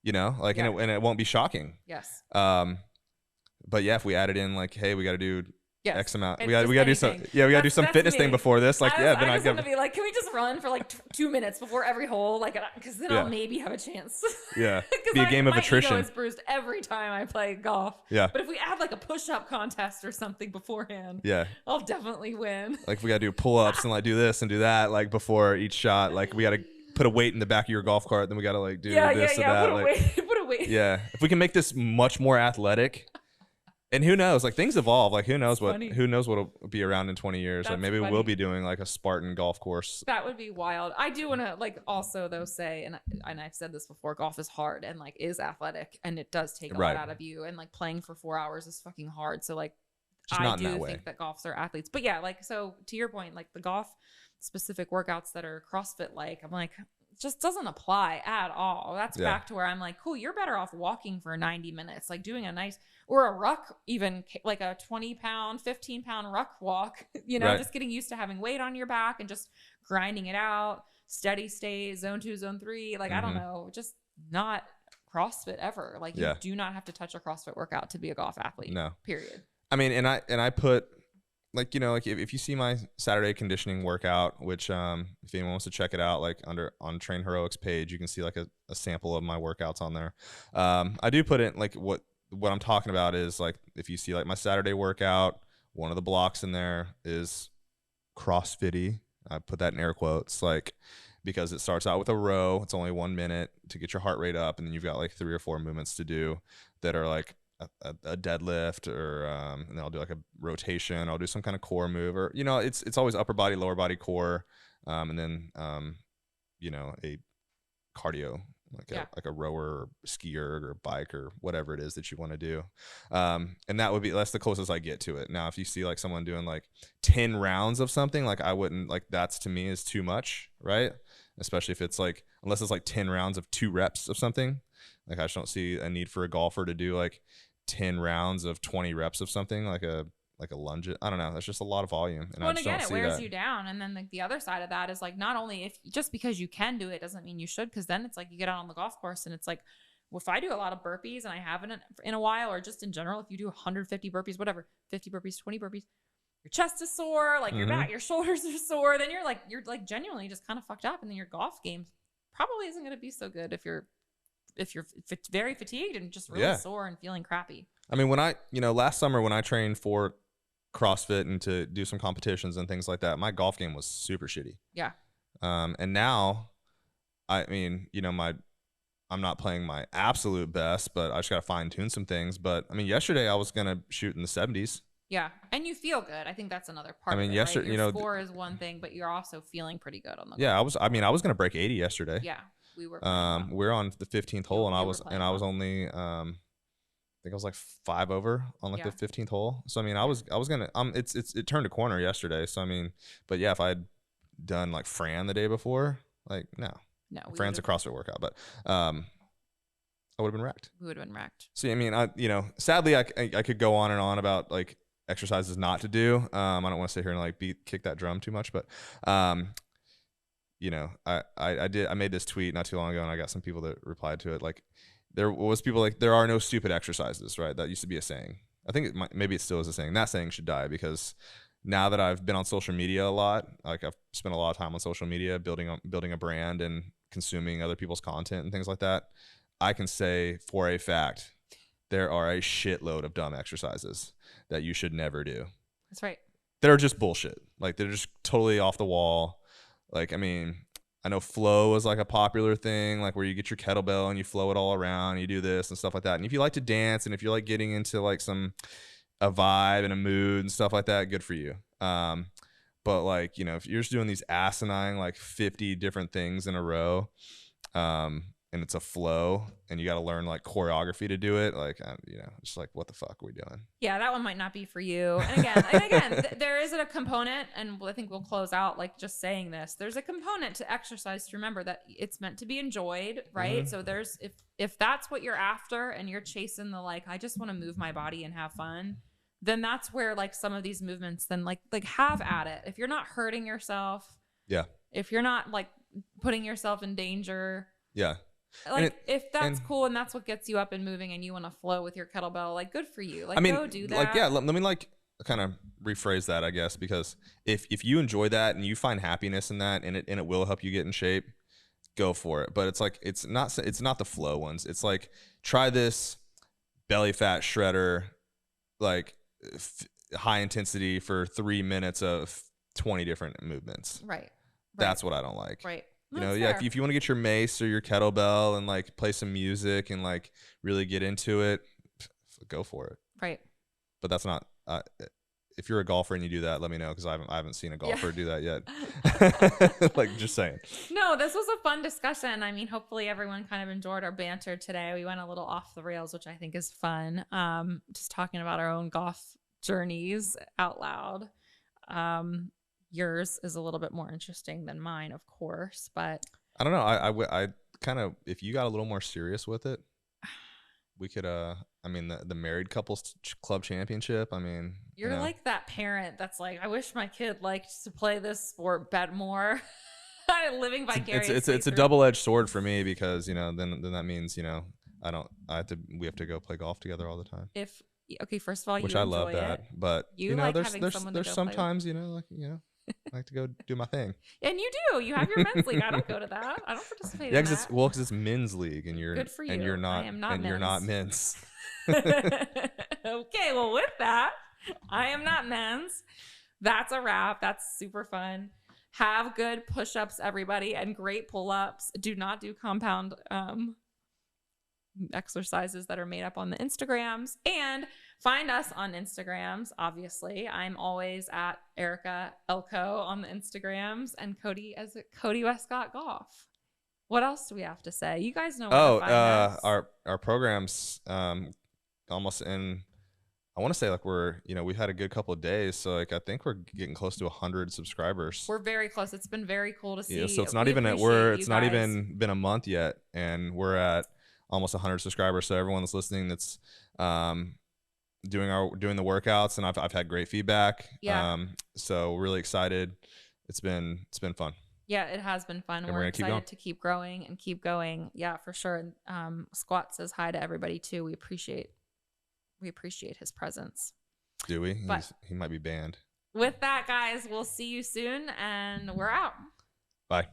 [SPEAKER 2] You know, like,
[SPEAKER 1] Yeah.
[SPEAKER 2] and it won't be shocking.
[SPEAKER 1] Yes.
[SPEAKER 2] But yeah, if we added in like, hey, we got to do X amount, we got to do some, we got to do some fitness thing before this. Like, then
[SPEAKER 1] I just want to be like, can we just run for like 2 minutes before every hole? Like, because then I'll maybe have a chance.
[SPEAKER 2] Yeah. Be a game of attrition.
[SPEAKER 1] My ego is bruised every time I play golf.
[SPEAKER 2] Yeah.
[SPEAKER 1] But if we add like a push-up contest or something beforehand,
[SPEAKER 2] yeah,
[SPEAKER 1] I'll definitely win.
[SPEAKER 2] Like we got to do pull-ups and like do this and do that, like before each shot. Like we got to put a weight in the back of your golf cart. Then we got to like do this and that.
[SPEAKER 1] Put a weight.
[SPEAKER 2] Yeah. If we can make this much more athletic. And who knows? Like things evolve. Like who knows what'll be around in 20 years?
[SPEAKER 1] That's
[SPEAKER 2] like maybe
[SPEAKER 1] funny.
[SPEAKER 2] we'll be doing like a Spartan golf course.
[SPEAKER 1] That would be wild. I do want to like also though say, and I've said this before, golf is hard and like is athletic, and it does take a lot out of you. And like playing for 4 hours is fucking hard. So like,
[SPEAKER 2] just
[SPEAKER 1] I do think that golfs are athletes. But yeah, like so to your point, like the golf specific workouts that are CrossFit like, I'm like, just doesn't apply at all. That's back to where I'm like, cool, you're better off walking for 90 minutes, like doing a nice, or a ruck, even like a 20-pound, 15-pound ruck walk, you know, just getting used to having weight on your back and just grinding it out, steady state, zone 2, zone 3. Like, I don't know, just not CrossFit ever. Like you do not have to touch a CrossFit workout to be a golf athlete. No. Period.
[SPEAKER 2] I mean, and I put, like, you know, like if you see my Saturday conditioning workout, which if anyone wants to check it out, like on Train Heroics page, you can see like a sample of my workouts on there. I do put in like what I'm talking about is like, if you see like my Saturday workout, one of the blocks in there is CrossFit-y. I put that in air quotes, like, because it starts out with a row. It's only 1 minute to get your heart rate up, and then you've got like 3 or 4 movements to do that are like a deadlift, or and then I'll do like a rotation. I'll do some kind of core move, or it's always upper body, lower body, core, and then a cardio, like a rower or skier or bike or whatever it is that you want to do. And that's the closest I get to it. Now, if you see like someone doing like 10 rounds of something, like I wouldn't, like, that's to me is too much, right? Especially if it's like, unless it's like 10 rounds of 2 reps of something. Like I just don't see a need for a golfer to do like 10 rounds of 20 reps of something, like a lunge. I don't know. That's just a lot of volume. And
[SPEAKER 1] well, and again, it wears you down. And then like the other side of that is like, not only if just because you can do it doesn't mean you should, because then it's like you get out on the golf course and it's like, well, if I do a lot of burpees and I haven't in a while, or just in general, if you do 150 burpees, whatever, 50 burpees, 20 burpees, your chest is sore, like your back, your shoulders are sore, then you're like genuinely just kind of fucked up. And then your golf game probably isn't going to be so good if you're very fatigued and just really sore and feeling crappy. I
[SPEAKER 2] mean, when last summer when I trained for CrossFit and to do some competitions and things like that, my golf game was super shitty.
[SPEAKER 1] Yeah.
[SPEAKER 2] And now, I mean, I'm not playing my absolute best, but I just got to fine tune some things. But I mean, yesterday I was going to shoot in the 70s.
[SPEAKER 1] Yeah. And you feel good. I think that's another part. I mean, yesterday, right? Your score is one thing, but you're also feeling pretty good on the golf.
[SPEAKER 2] I was going to break 80 yesterday.
[SPEAKER 1] Yeah. We were
[SPEAKER 2] we're on the 15th hole, and I was only I think I was like 5 over on like the 15th hole. So I mean, I was gonna it turned a corner yesterday. So I mean, but yeah, if I'd done like Fran the day before, like no, Fran's a CrossFit workout, but I would have been wrecked.
[SPEAKER 1] We would have been wrecked.
[SPEAKER 2] See, I mean, sadly, I could go on and on about like exercises not to do. I don't want to sit here and like kick that drum too much, but I made this tweet not too long ago, and I got some people that replied to it. Like, there was people like, there are no stupid exercises, right? That used to be a saying. I think maybe it still is a saying. That saying should die, because now that I've been on social media a lot, like I've spent a lot of time on social media building a brand and consuming other people's content and things like that, I can say for a fact there are a shitload of dumb exercises that you should never do.
[SPEAKER 1] That's right.
[SPEAKER 2] They're just bullshit. Like, they're just totally off the wall. Like, I mean, I know flow is like a popular thing, like where you get your kettlebell and you flow it all around, and you do this and stuff like that. And if you like to dance, and if you're like getting into like a vibe and a mood and stuff like that, good for you. But like, if you're just doing these asinine like 50 different things in a row, and it's a flow, and you got to learn like choreography to do it, like, just like, what the fuck are we doing?
[SPEAKER 1] Yeah, that one might not be for you. And again, there is a component, and I think we'll close out like just saying this. There's a component to exercise to remember that it's meant to be enjoyed, right? So there's, if that's what you're after, and you're chasing the like, I just want to move my body and have fun, then that's where like some of these movements then like have at it. If you're not hurting yourself, if you're not like putting yourself in danger, like, if that's cool and that's what gets you up and moving, and you want to flow with your kettlebell, like, good for you. Like, I mean, go do that.
[SPEAKER 2] Like, let me like kind of rephrase that, I guess, because if you enjoy that and you find happiness in that, and it will help you get in shape, go for it. But it's like, it's not the flow ones. It's like, try this belly fat shredder, like high intensity for 3 minutes of 20 different movements.
[SPEAKER 1] Right.
[SPEAKER 2] That's what I don't like.
[SPEAKER 1] Right.
[SPEAKER 2] If you want to get your mace or your kettlebell and like play some music and like really get into it, go for it.
[SPEAKER 1] Right.
[SPEAKER 2] But that's not, if you're a golfer and you do that, let me know, because I haven't seen a golfer do that yet. Like, just saying.
[SPEAKER 1] No, this was a fun discussion. I mean, hopefully everyone kind of enjoyed our banter today. We went a little off the rails, which I think is fun. Just talking about our own golf journeys out loud. Yours is a little bit more interesting than mine, of course, but
[SPEAKER 2] I don't know. I kind of, if you got a little more serious with it, we could, I mean, the married couples club championship. I mean,
[SPEAKER 1] you're like that parent that's like, I wish my kid liked to play this sport, bet more. Living vicariously.
[SPEAKER 2] It's a double-edged sword for me, because, then that means, we have to go play golf together all the time.
[SPEAKER 1] Okay, first of all,
[SPEAKER 2] which I love that, but there's sometimes, I like to go do my thing.
[SPEAKER 1] And you do. You have your men's league. I don't go to that. I don't participate in that.
[SPEAKER 2] Because it's men's league, and you're
[SPEAKER 1] good for you.
[SPEAKER 2] And you're not.
[SPEAKER 1] I am not
[SPEAKER 2] and
[SPEAKER 1] men's.
[SPEAKER 2] You're not men's.
[SPEAKER 1] Okay, well, with that, I am not men's. That's a wrap. That's super fun. Have good push-ups, everybody, and great pull-ups. Do not do compound exercises that are made up on the Instagrams. And find us on Instagrams, obviously. I'm always at Erika Elko on the Instagrams, and Cody as Cody Wescott Golf. What else do we have to say? You guys know where to find us.
[SPEAKER 2] Our programs almost in, I want to say like we've had a good couple of days, so like I think we're getting close to 100 subscribers.
[SPEAKER 1] We're very close. It's been very cool to see.
[SPEAKER 2] Yeah, so it's not even been a month yet, and we're at almost 100 subscribers. So everyone that's listening, that's doing the workouts, and I've had great feedback.
[SPEAKER 1] Yeah.
[SPEAKER 2] So really excited. It's been fun.
[SPEAKER 1] Yeah, it has been fun.
[SPEAKER 2] And
[SPEAKER 1] we're excited to keep growing and keep going. Yeah, for sure. Squat says hi to everybody too. We appreciate his presence.
[SPEAKER 2] Do we? He might be banned.
[SPEAKER 1] With that, guys, we'll see you soon, and we're out.
[SPEAKER 2] Bye.